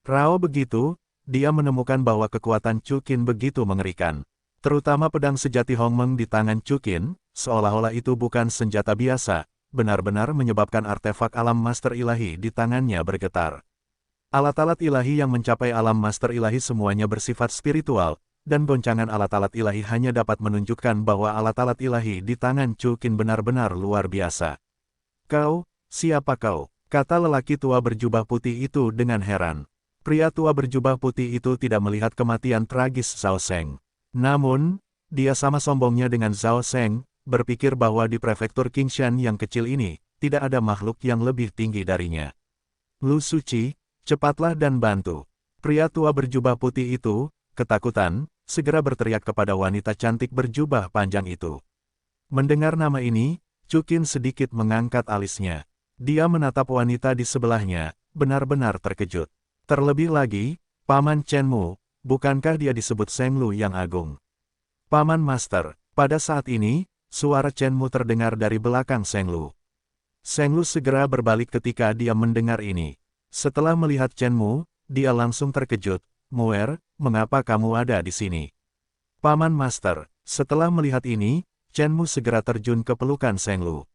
Rao begitu, dia menemukan bahwa kekuatan Chu Qin begitu mengerikan. Terutama pedang sejati Hongmeng di tangan Chu Qin, seolah-olah itu bukan senjata biasa, benar-benar menyebabkan artefak alam master ilahi di tangannya bergetar. Alat-alat ilahi yang mencapai alam master ilahi semuanya bersifat spiritual, dan goncangan alat-alat ilahi hanya dapat menunjukkan bahwa alat-alat ilahi di tangan Chu Qin benar-benar luar biasa. Kau, siapa kau? Kata lelaki tua berjubah putih itu dengan heran. Pria tua berjubah putih itu tidak melihat kematian tragis Zhao Seng. Namun, dia sama sombongnya dengan Zhao Seng, berpikir bahwa di prefektur Qingshan yang kecil ini, tidak ada makhluk yang lebih tinggi darinya. Lu Suci, cepatlah dan bantu. Pria tua berjubah putih itu, ketakutan, segera berteriak kepada wanita cantik berjubah panjang itu. Mendengar nama ini, Chu Qin sedikit mengangkat alisnya. Dia menatap wanita di sebelahnya, benar-benar terkejut. Terlebih lagi, Paman Chen Mu, bukankah dia disebut Seng Lu yang agung? Paman Master, pada saat ini, suara Chen Mu terdengar dari belakang Seng Lu. Seng Lu segera berbalik ketika dia mendengar ini. Setelah melihat Chen Mu, dia langsung terkejut. Muer, mengapa kamu ada di sini? Paman Master, setelah melihat ini, Chen Mu segera terjun ke pelukan Seng Lu.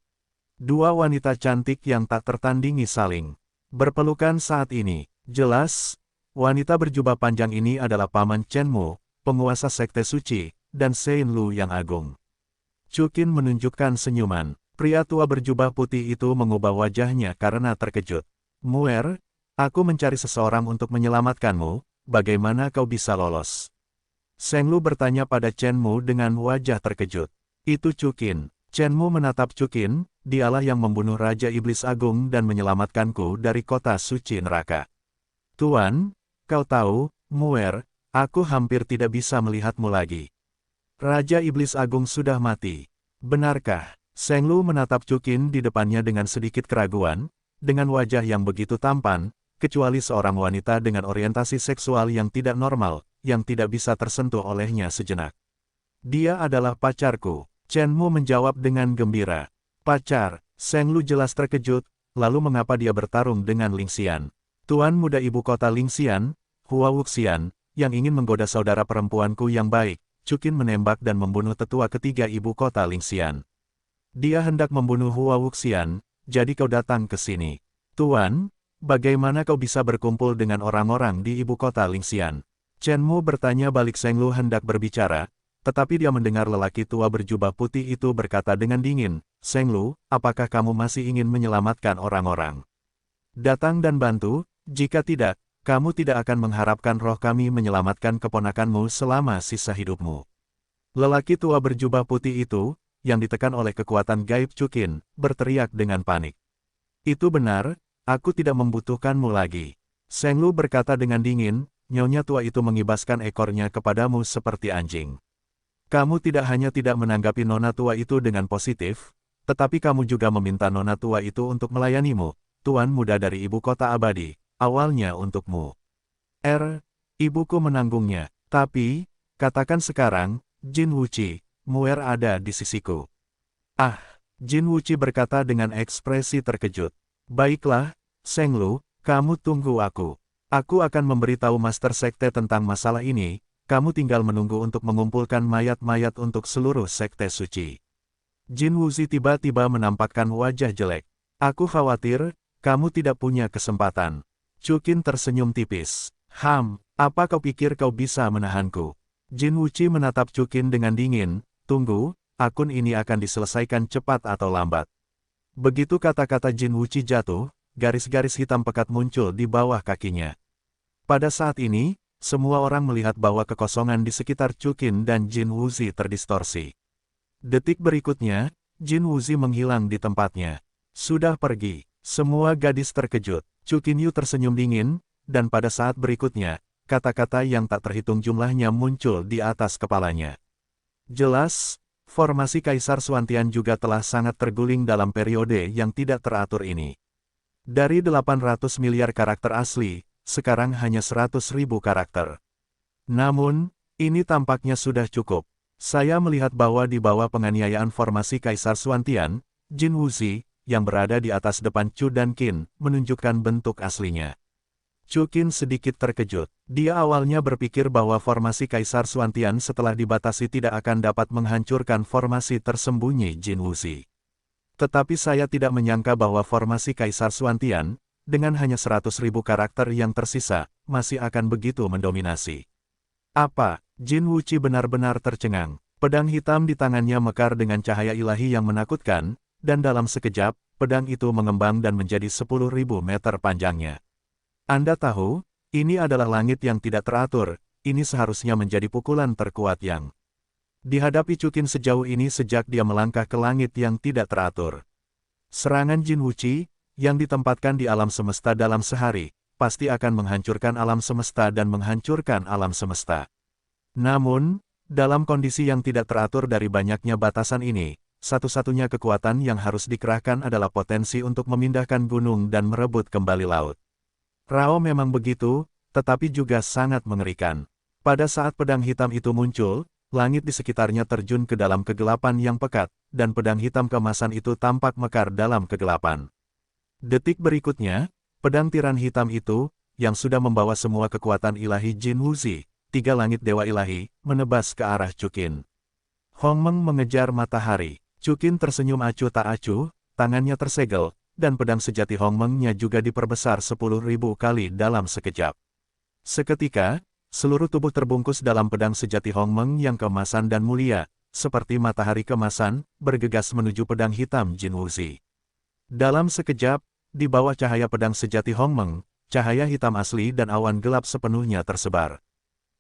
Dua wanita cantik yang tak tertandingi saling berpelukan saat ini. Jelas, wanita berjubah panjang ini adalah Paman Chen Mu, penguasa sekte suci, dan Sein Lu yang agung. Chu Qin menunjukkan senyuman. Pria tua berjubah putih itu mengubah wajahnya karena terkejut. Muer, aku mencari seseorang untuk menyelamatkanmu, bagaimana kau bisa lolos? Seng Lu bertanya pada Chen Mu dengan wajah terkejut. Itu Chu Qin. Chen Mu menatap Chu Qin, dialah yang membunuh Raja Iblis Agung dan menyelamatkanku dari kota suci neraka. Tuan, kau tahu, Muer, aku hampir tidak bisa melihatmu lagi. Raja Iblis Agung sudah mati. Benarkah? Seng Lu menatap Chu Qin di depannya dengan sedikit keraguan, dengan wajah yang begitu tampan, kecuali seorang wanita dengan orientasi seksual yang tidak normal, yang tidak bisa tersentuh olehnya sejenak. Dia adalah pacarku. Chen Mu menjawab dengan gembira. Pacar, Seng Lu jelas terkejut, lalu mengapa dia bertarung dengan Ling Xian? Tuan muda ibu kota Ling Xian, Hua Wuxian, yang ingin menggoda saudara perempuanku yang baik. Chu Qin menembak dan membunuh tetua ketiga ibu kota Ling Xian. Dia hendak membunuh Hua Wuxian, jadi kau datang ke sini. Tuan, bagaimana kau bisa berkumpul dengan orang-orang di ibu kota Ling Xian? Chen Mu bertanya balik. Seng Lu hendak berbicara, tetapi dia mendengar lelaki tua berjubah putih itu berkata dengan dingin, Seng Lu, apakah kamu masih ingin menyelamatkan orang-orang? Datang dan bantu, jika tidak, kamu tidak akan mengharapkan roh kami menyelamatkan keponakanmu selama sisa hidupmu. Lelaki tua berjubah putih itu, yang ditekan oleh kekuatan gaib Chu Qin, berteriak dengan panik. Itu benar, aku tidak membutuhkanmu lagi. Seng Lu berkata dengan dingin, nyonya tua itu mengibaskan ekornya kepadamu seperti anjing. Kamu tidak hanya tidak menanggapi nona tua itu dengan positif, tetapi kamu juga meminta nona tua itu untuk melayanimu, tuan muda dari ibu kota abadi. Awalnya untukmu. Ibuku menanggungnya. Tapi, katakan sekarang, Jin Wuqi, Muer ada di sisiku. Ah, Jin Wuqi berkata dengan ekspresi terkejut. Baiklah, Seng Lu, kamu tunggu aku. Aku akan memberitahu Master Sekte tentang masalah ini, kamu tinggal menunggu untuk mengumpulkan mayat-mayat untuk seluruh Sekte Suci. Jin Wuqi tiba-tiba menampakkan wajah jelek. Aku khawatir, kamu tidak punya kesempatan. Chu Qin tersenyum tipis. Apa kau pikir kau bisa menahanku? Jin Wuqi menatap Chu Qin dengan dingin, tunggu, akun ini akan diselesaikan cepat atau lambat. Begitu kata-kata Jin Wuqi jatuh, garis-garis hitam pekat muncul di bawah kakinya. Pada saat ini, semua orang melihat bahwa kekosongan di sekitar Chu Qin dan Jin Wuqi terdistorsi. Detik berikutnya, Jin Wuqi menghilang di tempatnya. Sudah pergi. Semua gadis terkejut. Chu Qinyu tersenyum dingin, dan pada saat berikutnya, kata-kata yang tak terhitung jumlahnya muncul di atas kepalanya. Jelas, formasi Kaisar Xuantian juga telah sangat terguling dalam periode yang tidak teratur ini. Dari 800 miliar karakter asli, sekarang hanya 100.000 karakter. Namun, ini tampaknya sudah cukup. Saya melihat bahwa di bawah penganiayaan formasi Kaisar Xuantian, Jin Wuqi, yang berada di atas depan Chu dan Qin, menunjukkan bentuk aslinya. Chu Qin sedikit terkejut. Dia awalnya berpikir bahwa formasi Kaisar Xuantian setelah dibatasi tidak akan dapat menghancurkan formasi tersembunyi Jin Wuqi. Tetapi saya tidak menyangka bahwa formasi Kaisar Xuantian, dengan hanya 100.000 karakter yang tersisa, masih akan begitu mendominasi. Apa? Jin Wuqi benar-benar tercengang. Pedang hitam di tangannya mekar dengan cahaya ilahi yang menakutkan, dan dalam sekejap, pedang itu mengembang dan menjadi 10.000 meter panjangnya. Anda tahu, ini adalah langit yang tidak teratur, ini seharusnya menjadi pukulan terkuat yang dihadapi Chu Qin sejauh ini sejak dia melangkah ke langit yang tidak teratur. Serangan Jin Wuqi, yang ditempatkan di alam semesta dalam sehari, pasti akan menghancurkan alam semesta dan menghancurkan alam semesta. Namun, dalam kondisi yang tidak teratur dari banyaknya batasan ini, satu-satunya kekuatan yang harus dikerahkan adalah potensi untuk memindahkan gunung dan merebut kembali laut. Rao memang begitu, tetapi juga sangat mengerikan. Pada saat pedang hitam itu muncul, langit di sekitarnya terjun ke dalam kegelapan yang pekat, dan pedang hitam keemasan itu tampak mekar dalam kegelapan. Detik berikutnya, pedang tiran hitam itu, yang sudah membawa semua kekuatan ilahi Jin Wuqi, 3 langit dewa ilahi, menebas ke arah Chu Qin. Hongmeng mengejar matahari. Chu Qin tersenyum acuh tak acuh, tangannya tersegel, dan pedang sejati Hongmeng-nya juga diperbesar 10.000 kali dalam sekejap. Seketika, seluruh tubuh terbungkus dalam pedang sejati Hongmeng yang keemasan dan mulia, seperti matahari keemasan, bergegas menuju pedang hitam Jin Wuzi. Dalam sekejap, di bawah cahaya pedang sejati Hongmeng, cahaya hitam asli dan awan gelap sepenuhnya tersebar.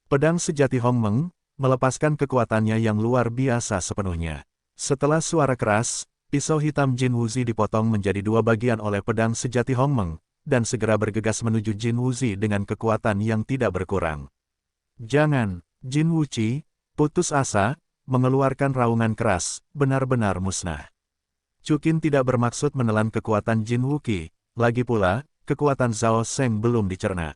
Pedang sejati Hongmeng melepaskan kekuatannya yang luar biasa sepenuhnya. Setelah suara keras, pisau hitam Jin Wuzi dipotong menjadi dua bagian oleh pedang sejati Hongmeng, dan segera bergegas menuju Jin Wuzi dengan kekuatan yang tidak berkurang. Jangan, Jin Wuzi, putus asa, mengeluarkan raungan keras, benar-benar musnah. Chuqin tidak bermaksud menelan kekuatan Jin Wuqi, lagi pula, kekuatan Zhao Sheng belum dicerna.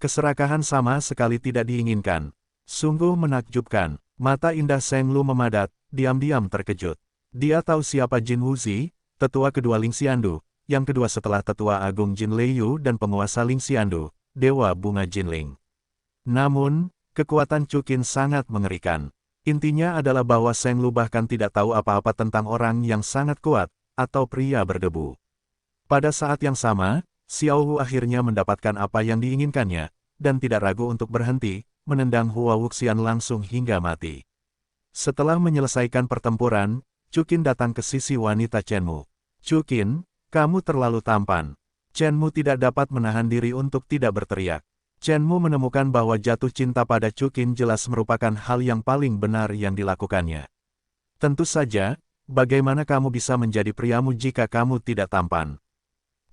Keserakahan sama sekali tidak diinginkan. Sungguh menakjubkan, mata indah Sheng Lu memadat, diam-diam terkejut. Dia tahu siapa Jin Wuzi, tetua kedua Ling Xiandu, yang kedua setelah tetua agung Jin Leiyu dan penguasa Ling Xiandu, Dewa Bunga Jinling. Namun, kekuatan Chuqin sangat mengerikan. Intinya adalah bahwa Sheng Lu bahkan tidak tahu apa-apa tentang orang yang sangat kuat, atau pria berdebu. Pada saat yang sama, Xiao Hu akhirnya mendapatkan apa yang diinginkannya, dan tidak ragu untuk berhenti, menendang Hua Wuxian langsung hingga mati. Setelah menyelesaikan pertempuran, Chuqin datang ke sisi wanita Chen Mu. Chuqin, kamu terlalu tampan. Chen Mu tidak dapat menahan diri untuk tidak berteriak. Chen Mu menemukan bahwa jatuh cinta pada Chuqin jelas merupakan hal yang paling benar yang dilakukannya. Tentu saja, bagaimana kamu bisa menjadi priamu jika kamu tidak tampan?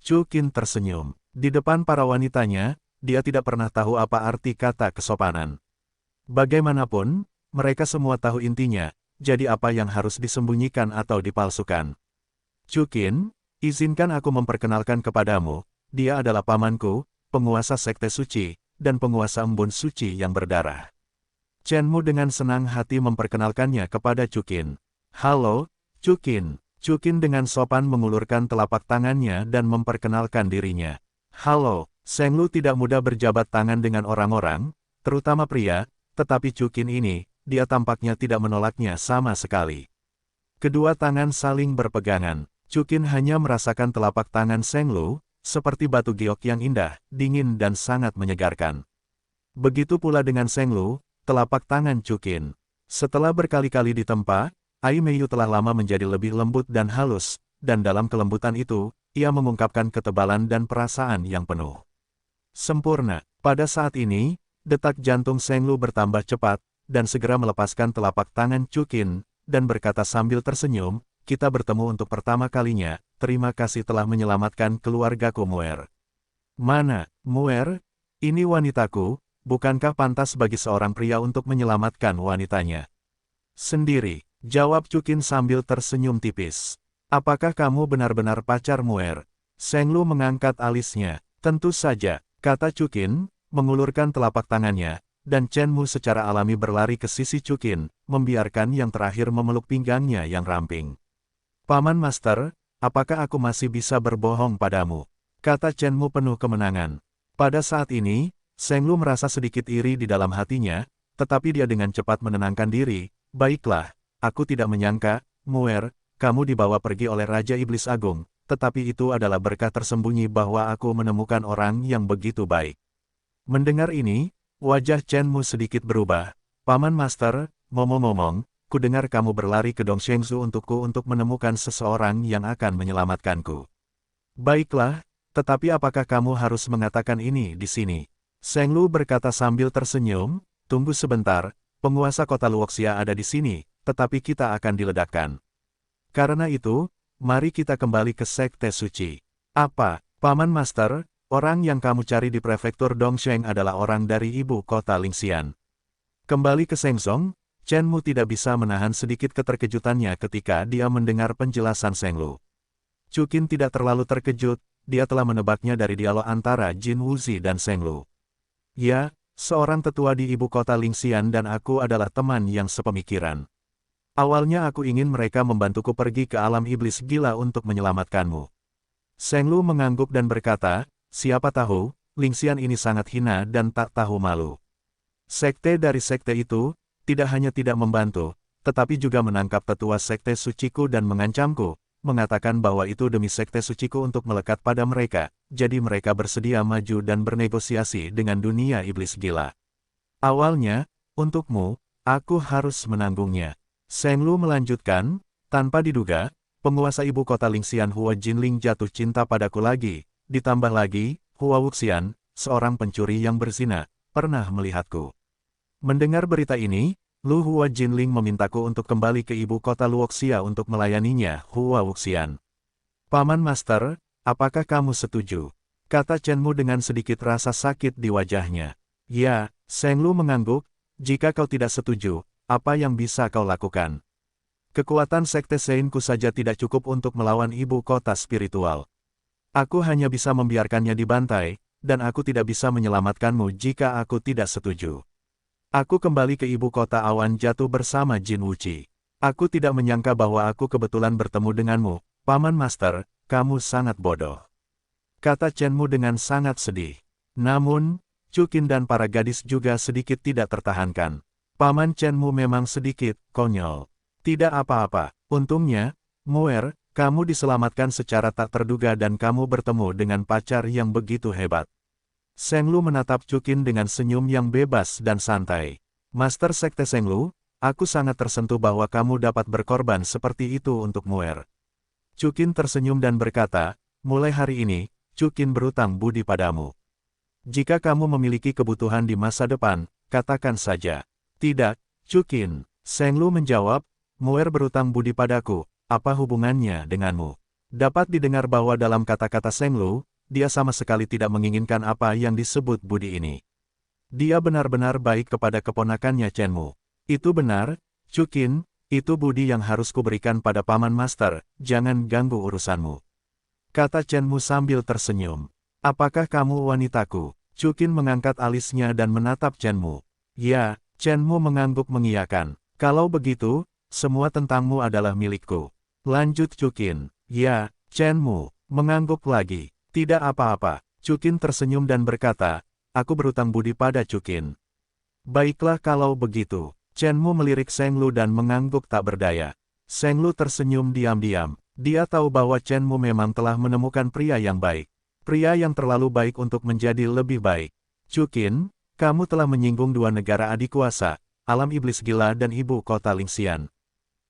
Chuqin tersenyum. Di depan para wanitanya, dia tidak pernah tahu apa arti kata kesopanan. Bagaimanapun, mereka semua tahu intinya, jadi apa yang harus disembunyikan atau dipalsukan. Chuqin, izinkan aku memperkenalkan kepadamu, dia adalah pamanku, penguasa Sekte Suci, dan penguasa Embun Suci yang berdarah. Chen Mu dengan senang hati memperkenalkannya kepada Chuqin. Halo, Chuqin. Chuqin dengan sopan mengulurkan telapak tangannya dan memperkenalkan dirinya. Halo, Sheng Lu tidak mudah berjabat tangan dengan orang-orang, terutama pria, tetapi Chuqin ini, dia tampaknya tidak menolaknya sama sekali. Kedua tangan saling berpegangan. Chuqin hanya merasakan telapak tangan Sheng Lu, seperti batu giok yang indah, dingin dan sangat menyegarkan. Begitu pula dengan Sheng Lu, telapak tangan Chuqin. Setelah berkali-kali ditempa, Ai Meiyu telah lama menjadi lebih lembut dan halus, dan dalam kelembutan itu, ia mengungkapkan ketebalan dan perasaan yang penuh. Sempurna. Pada saat ini, detak jantung Sheng Lu bertambah cepat, dan segera melepaskan telapak tangan Chuqin, dan berkata sambil tersenyum, kita bertemu untuk pertama kalinya, terima kasih telah menyelamatkan keluargaku Muer. Mana, Muer? Ini wanitaku, bukankah pantas bagi seorang pria untuk menyelamatkan wanitanya? Sendiri, jawab Chuqin sambil tersenyum tipis. Apakah kamu benar-benar pacar Muer? Sheng Lu mengangkat alisnya. Tentu saja, kata Chuqin, mengulurkan telapak tangannya, dan Chen Mu secara alami berlari ke sisi Chuqin, membiarkan yang terakhir memeluk pinggangnya yang ramping. Paman Master, apakah aku masih bisa berbohong padamu? Kata Chen Mu penuh kemenangan. Pada saat ini, Sheng Lu merasa sedikit iri di dalam hatinya, tetapi dia dengan cepat menenangkan diri. Baiklah, aku tidak menyangka, Muer, kamu dibawa pergi oleh Raja Iblis Agung, tetapi itu adalah berkah tersembunyi bahwa aku menemukan orang yang begitu baik. Mendengar ini, wajah Chen Mu sedikit berubah. Paman Master, ngomong-ngomong, ku dengar kamu berlari ke Dongshengzu untukku untuk menemukan seseorang yang akan menyelamatkanku. Baiklah, tetapi apakah kamu harus mengatakan ini di sini? Sheng Lu berkata sambil tersenyum, tunggu sebentar, penguasa kota Luoxia ada di sini, tetapi kita akan diledakkan. Karena itu, mari kita kembali ke Sekte Suci. Apa, Paman Master, orang yang kamu cari di prefektur Dongsheng adalah orang dari ibu kota Lingxian. Kembali ke Shengzong, Chen Mu tidak bisa menahan sedikit keterkejutannya ketika dia mendengar penjelasan Sheng Lu. Chuqin tidak terlalu terkejut, dia telah menebaknya dari dialog antara Jin Wuzi dan Sheng Lu. Ya, seorang tetua di ibu kota Lingxian dan aku adalah teman yang sepemikiran. Awalnya aku ingin mereka membantuku pergi ke alam iblis gila untuk menyelamatkanmu. Sheng Lu mengangguk dan berkata, siapa tahu, Lingxian ini sangat hina dan tak tahu malu. Sekte dari sekte itu, tidak hanya tidak membantu, tetapi juga menangkap tetua Sekte Suciku dan mengancamku, mengatakan bahwa itu demi Sekte Suciku untuk melekat pada mereka, jadi mereka bersedia maju dan bernegosiasi dengan dunia iblis gila. Awalnya, untukmu, aku harus menanggungnya. Seng Lu melanjutkan, tanpa diduga, penguasa ibu kota Lingxian Hua Jinling jatuh cinta padaku lagi, ditambah lagi, Hua Wuxian, seorang pencuri yang berzina, pernah melihatku. Mendengar berita ini, Lu Hua Jinling memintaku untuk kembali ke ibu kota Luoxia untuk melayaninya, Hua Wuxian. Paman Master, apakah kamu setuju? Kata Chen Mu dengan sedikit rasa sakit di wajahnya. Ya, Seng Lu mengangguk, jika kau tidak setuju, apa yang bisa kau lakukan? Kekuatan Sekte Sein-ku saja tidak cukup untuk melawan ibu kota spiritual. Aku hanya bisa membiarkannya dibantai, dan aku tidak bisa menyelamatkanmu jika aku tidak setuju. Aku kembali ke ibu kota awan jatuh bersama Jin Wuqi. Aku tidak menyangka bahwa aku kebetulan bertemu denganmu, Paman Master, kamu sangat bodoh. Kata Chen Mu dengan sangat sedih. Namun, Cukin dan para gadis juga sedikit tidak tertahankan. Paman Chen Mu memang sedikit konyol. Tidak apa-apa, untungnya, Muer, kamu diselamatkan secara tak terduga dan kamu bertemu dengan pacar yang begitu hebat. Seng Lu menatap Cukin dengan senyum yang bebas dan santai. Master Sekte Seng Lu, aku sangat tersentuh bahwa kamu dapat berkorban seperti itu untuk Muer. Cukin tersenyum dan berkata, mulai hari ini, Cukin berutang budi padamu. Jika kamu memiliki kebutuhan di masa depan, katakan saja. Tidak, Cukin. Seng Lu menjawab, Muer berutang budi padaku, apa hubungannya denganmu? Dapat didengar bahwa dalam kata-kata Seng Lu, dia sama sekali tidak menginginkan apa yang disebut budi ini. Dia benar-benar baik kepada keponakannya Chen Mu. Itu benar, Cukin, itu budi yang harus kuberikan pada Paman Master, jangan ganggu urusanmu. Kata Chen Mu sambil tersenyum. Apakah kamu wanitaku? Cukin mengangkat alisnya dan menatap Chen Mu. Ya, Chen Mu mengangguk mengiyakan. Kalau begitu, semua tentangmu adalah milikku. Lanjut Cukin. Ya, Chen Mu mengangguk lagi. Tidak apa-apa. Cukin tersenyum dan berkata, aku berutang budi pada Cukin. Baiklah kalau begitu. Chen Mu melirik Seng Lu dan mengangguk tak berdaya. Seng Lu tersenyum diam-diam. Dia tahu bahwa Chen Mu memang telah menemukan pria yang baik. Pria yang terlalu baik untuk menjadi lebih baik. Cukin, kamu telah menyinggung dua negara adikuasa, alam iblis gila dan ibu kota Lingxian.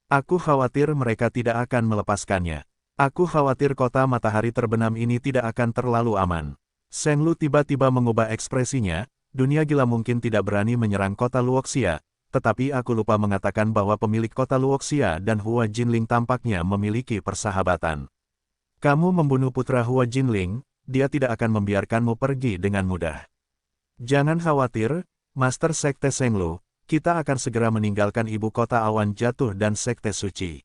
Aku khawatir mereka tidak akan melepaskannya. Aku khawatir kota matahari terbenam ini tidak akan terlalu aman. Seng Lu tiba-tiba mengubah ekspresinya, dunia gila mungkin tidak berani menyerang kota Luoxia, tetapi aku lupa mengatakan bahwa pemilik kota Luoxia dan Hua Jinling tampaknya memiliki persahabatan. Kamu membunuh putra Hua Jinling, dia tidak akan membiarkanmu pergi dengan mudah. Jangan khawatir, Master Sekte Seng Lu, kita akan segera meninggalkan ibu kota awan jatuh dan Sekte Suci.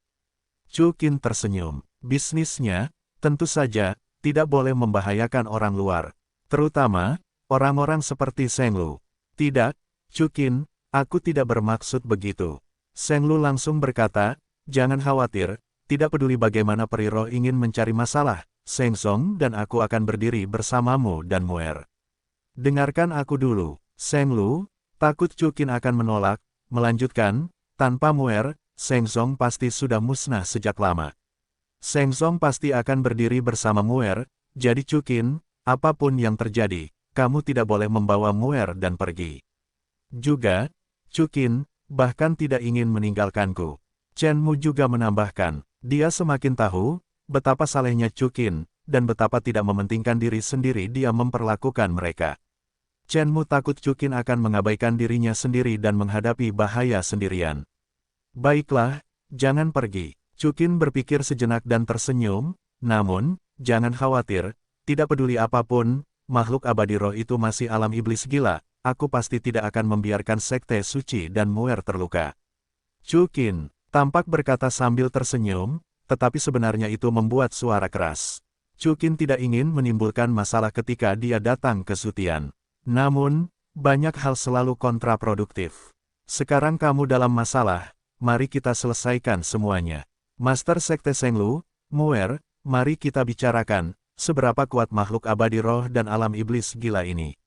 Cukin tersenyum. Bisnisnya, tentu saja, tidak boleh membahayakan orang luar. Terutama, orang-orang seperti Seng Lu. Tidak, Cukin, aku tidak bermaksud begitu. Seng Lu langsung berkata, jangan khawatir, tidak peduli bagaimana peri roh ingin mencari masalah, Seng Song dan aku akan berdiri bersamamu dan Muer. Dengarkan aku dulu, Seng Lu, takut Cukin akan menolak, melanjutkan, tanpa Muer, Seng Song pasti sudah musnah sejak lama. Seng Song pasti akan berdiri bersama Muer, jadi Cukin, apapun yang terjadi, kamu tidak boleh membawa Muer dan pergi. Juga, Cukin, bahkan tidak ingin meninggalkanku. Chen Mu juga menambahkan, dia semakin tahu, betapa salehnya Cukin, dan betapa tidak mementingkan diri sendiri dia memperlakukan mereka. Chen Mu takut Cukin akan mengabaikan dirinya sendiri dan menghadapi bahaya sendirian. Baiklah, jangan pergi. Cukin berpikir sejenak dan tersenyum, namun, jangan khawatir, tidak peduli apapun, makhluk abadi roh itu masih alam iblis gila, aku pasti tidak akan membiarkan Sekte Suci dan Muer terluka. Cukin, tampak berkata sambil tersenyum, tetapi sebenarnya itu membuat suara keras. Cukin tidak ingin menimbulkan masalah ketika dia datang ke Sutian. Namun, banyak hal selalu kontraproduktif. Sekarang kamu dalam masalah, mari kita selesaikan semuanya. Master Sekte Seng Lu, Muer, mari kita bicarakan, seberapa kuat makhluk abadi roh dan alam iblis gila ini.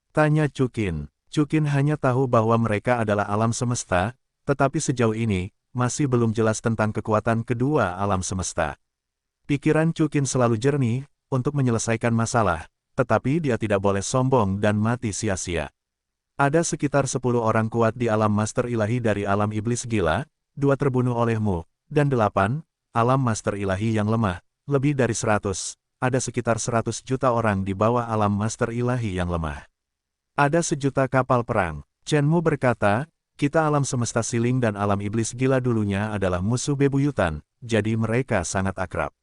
Tanya Cukin. Cukin hanya tahu bahwa mereka adalah alam semesta, tetapi sejauh ini, masih belum jelas tentang kekuatan kedua alam semesta. Pikiran Cukin selalu jernih, untuk menyelesaikan masalah, tetapi dia tidak boleh sombong dan mati sia-sia. Ada sekitar 10 orang kuat di alam master ilahi dari alam iblis gila, 2 terbunuh olehmu, dan 8, alam master ilahi yang lemah, lebih dari 100, ada sekitar 100 juta orang di bawah alam master ilahi yang lemah. Ada sejuta kapal perang. Chenmu berkata, kita alam semesta siling dan alam iblis gila dulunya adalah musuh bebuyutan, jadi mereka sangat akrab.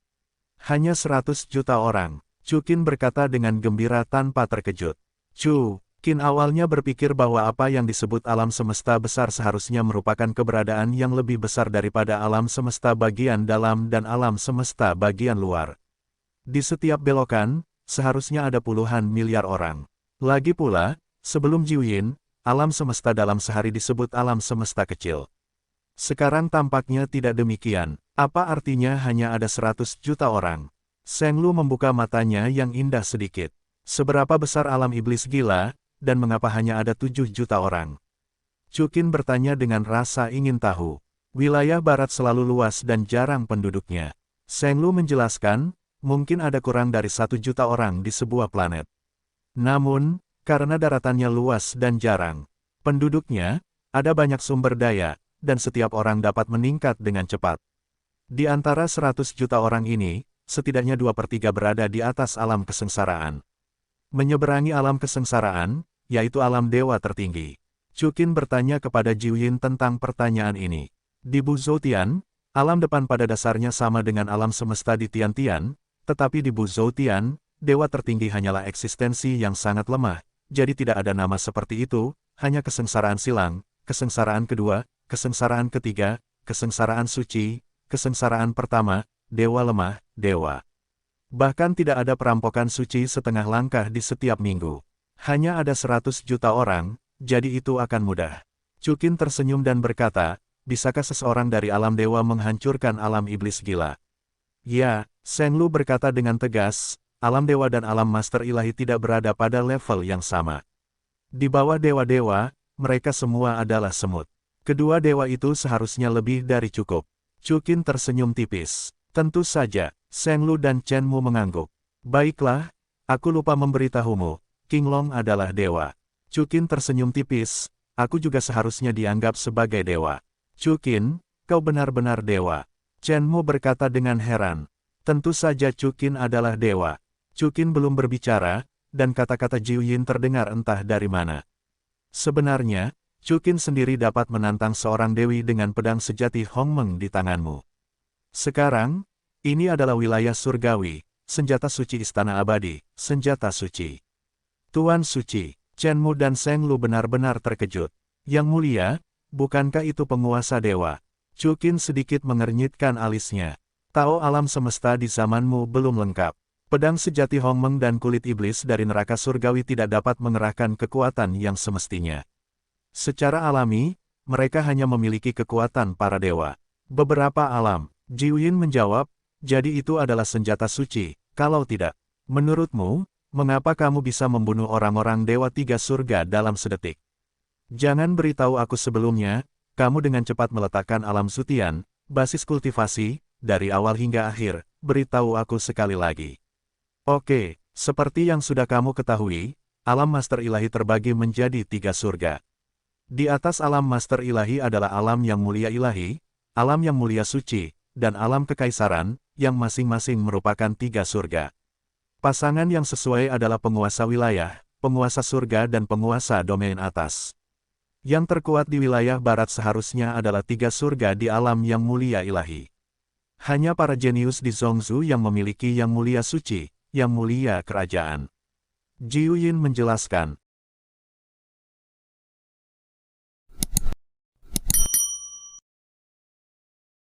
Hanya 100 juta orang. Chu Qin berkata dengan gembira tanpa terkejut. Chu Qin awalnya berpikir bahwa apa yang disebut alam semesta besar seharusnya merupakan keberadaan yang lebih besar daripada alam semesta bagian dalam dan alam semesta bagian luar. Di setiap belokan, seharusnya ada puluhan miliar orang. Lagi pula, sebelum Jiuyin, alam semesta dalam sehari disebut alam semesta kecil. Sekarang tampaknya tidak demikian. Apa artinya hanya ada 100 juta orang? Sheng Lu membuka matanya yang indah sedikit. Seberapa besar alam iblis gila, dan mengapa hanya ada 7 juta orang? Chu Qin bertanya dengan rasa ingin tahu. Wilayah barat selalu luas dan jarang penduduknya. Sheng Lu menjelaskan, mungkin ada kurang dari 1 juta orang di sebuah planet. Namun, karena daratannya luas dan jarang penduduknya, ada banyak sumber daya, dan setiap orang dapat meningkat dengan cepat. Di antara 100 juta orang ini, setidaknya 2/3 berada di atas alam kesengsaraan. Menyeberangi alam kesengsaraan, yaitu alam dewa tertinggi. Chu Qin bertanya kepada Jiuyin tentang pertanyaan ini. Di Buzhoutian, alam depan pada dasarnya sama dengan alam semesta di Tiantian, tetapi di Buzhoutian, dewa tertinggi hanyalah eksistensi yang sangat lemah, jadi tidak ada nama seperti itu, hanya kesengsaraan silang, kesengsaraan kedua, kesengsaraan ketiga, kesengsaraan suci, kesengsaraan pertama, dewa lemah, dewa. Bahkan tidak ada perampokan suci setengah langkah di setiap minggu. Hanya ada 100 juta orang, jadi itu akan mudah. Chu Qin tersenyum dan berkata, bisakah seseorang dari alam dewa menghancurkan alam iblis gila? Ya, Sheng Lu berkata dengan tegas, alam dewa dan alam master ilahi tidak berada pada level yang sama. Di bawah dewa-dewa, mereka semua adalah semut. Kedua dewa itu seharusnya lebih dari cukup. Chu Qin tersenyum tipis. Tentu saja, Sheng Lu dan Chen Mu mengangguk. Baiklah, aku lupa memberitahumu, King Long adalah dewa. Chu Qin tersenyum tipis, aku juga seharusnya dianggap sebagai dewa. Chu Qin, kau benar-benar dewa. Chen Mu berkata dengan heran. Tentu saja Chu Qin adalah dewa. Chu Qin belum berbicara, dan kata-kata Jiuyin terdengar entah dari mana. Sebenarnya, Chu Qin sendiri dapat menantang seorang dewi dengan pedang sejati Hongmeng di tanganmu. Sekarang, ini adalah wilayah surgawi, senjata suci istana abadi, senjata suci. Tuan Suci, Chen Mu dan Sheng Lu benar-benar terkejut. Yang mulia, bukankah itu penguasa dewa? Chu Qin sedikit mengernyitkan alisnya. Tao alam semesta di zamanmu belum lengkap. Pedang sejati Hongmeng dan kulit iblis dari neraka surgawi tidak dapat mengerahkan kekuatan yang semestinya. Secara alami, mereka hanya memiliki kekuatan para dewa. Beberapa alam, Jiuyin menjawab, jadi itu adalah senjata suci, kalau tidak. Menurutmu, mengapa kamu bisa membunuh orang-orang dewa 3 surga dalam sedetik? Jangan beritahu aku sebelumnya, kamu dengan cepat meletakkan alam sutian, basis kultivasi, dari awal hingga akhir, beritahu aku sekali lagi. Oke, seperti yang sudah kamu ketahui, alam master ilahi terbagi menjadi 3 surga. Di atas alam master ilahi adalah alam yang mulia ilahi, alam yang mulia suci, dan alam kekaisaran, yang masing-masing merupakan 3 surga. Pasangan yang sesuai adalah penguasa wilayah, penguasa surga dan penguasa domain atas. Yang terkuat di wilayah barat seharusnya adalah 3 surga di alam yang mulia ilahi. Hanya para jenius di Zhongzhou yang memiliki yang mulia suci, yang mulia kerajaan. Jiuyin menjelaskan,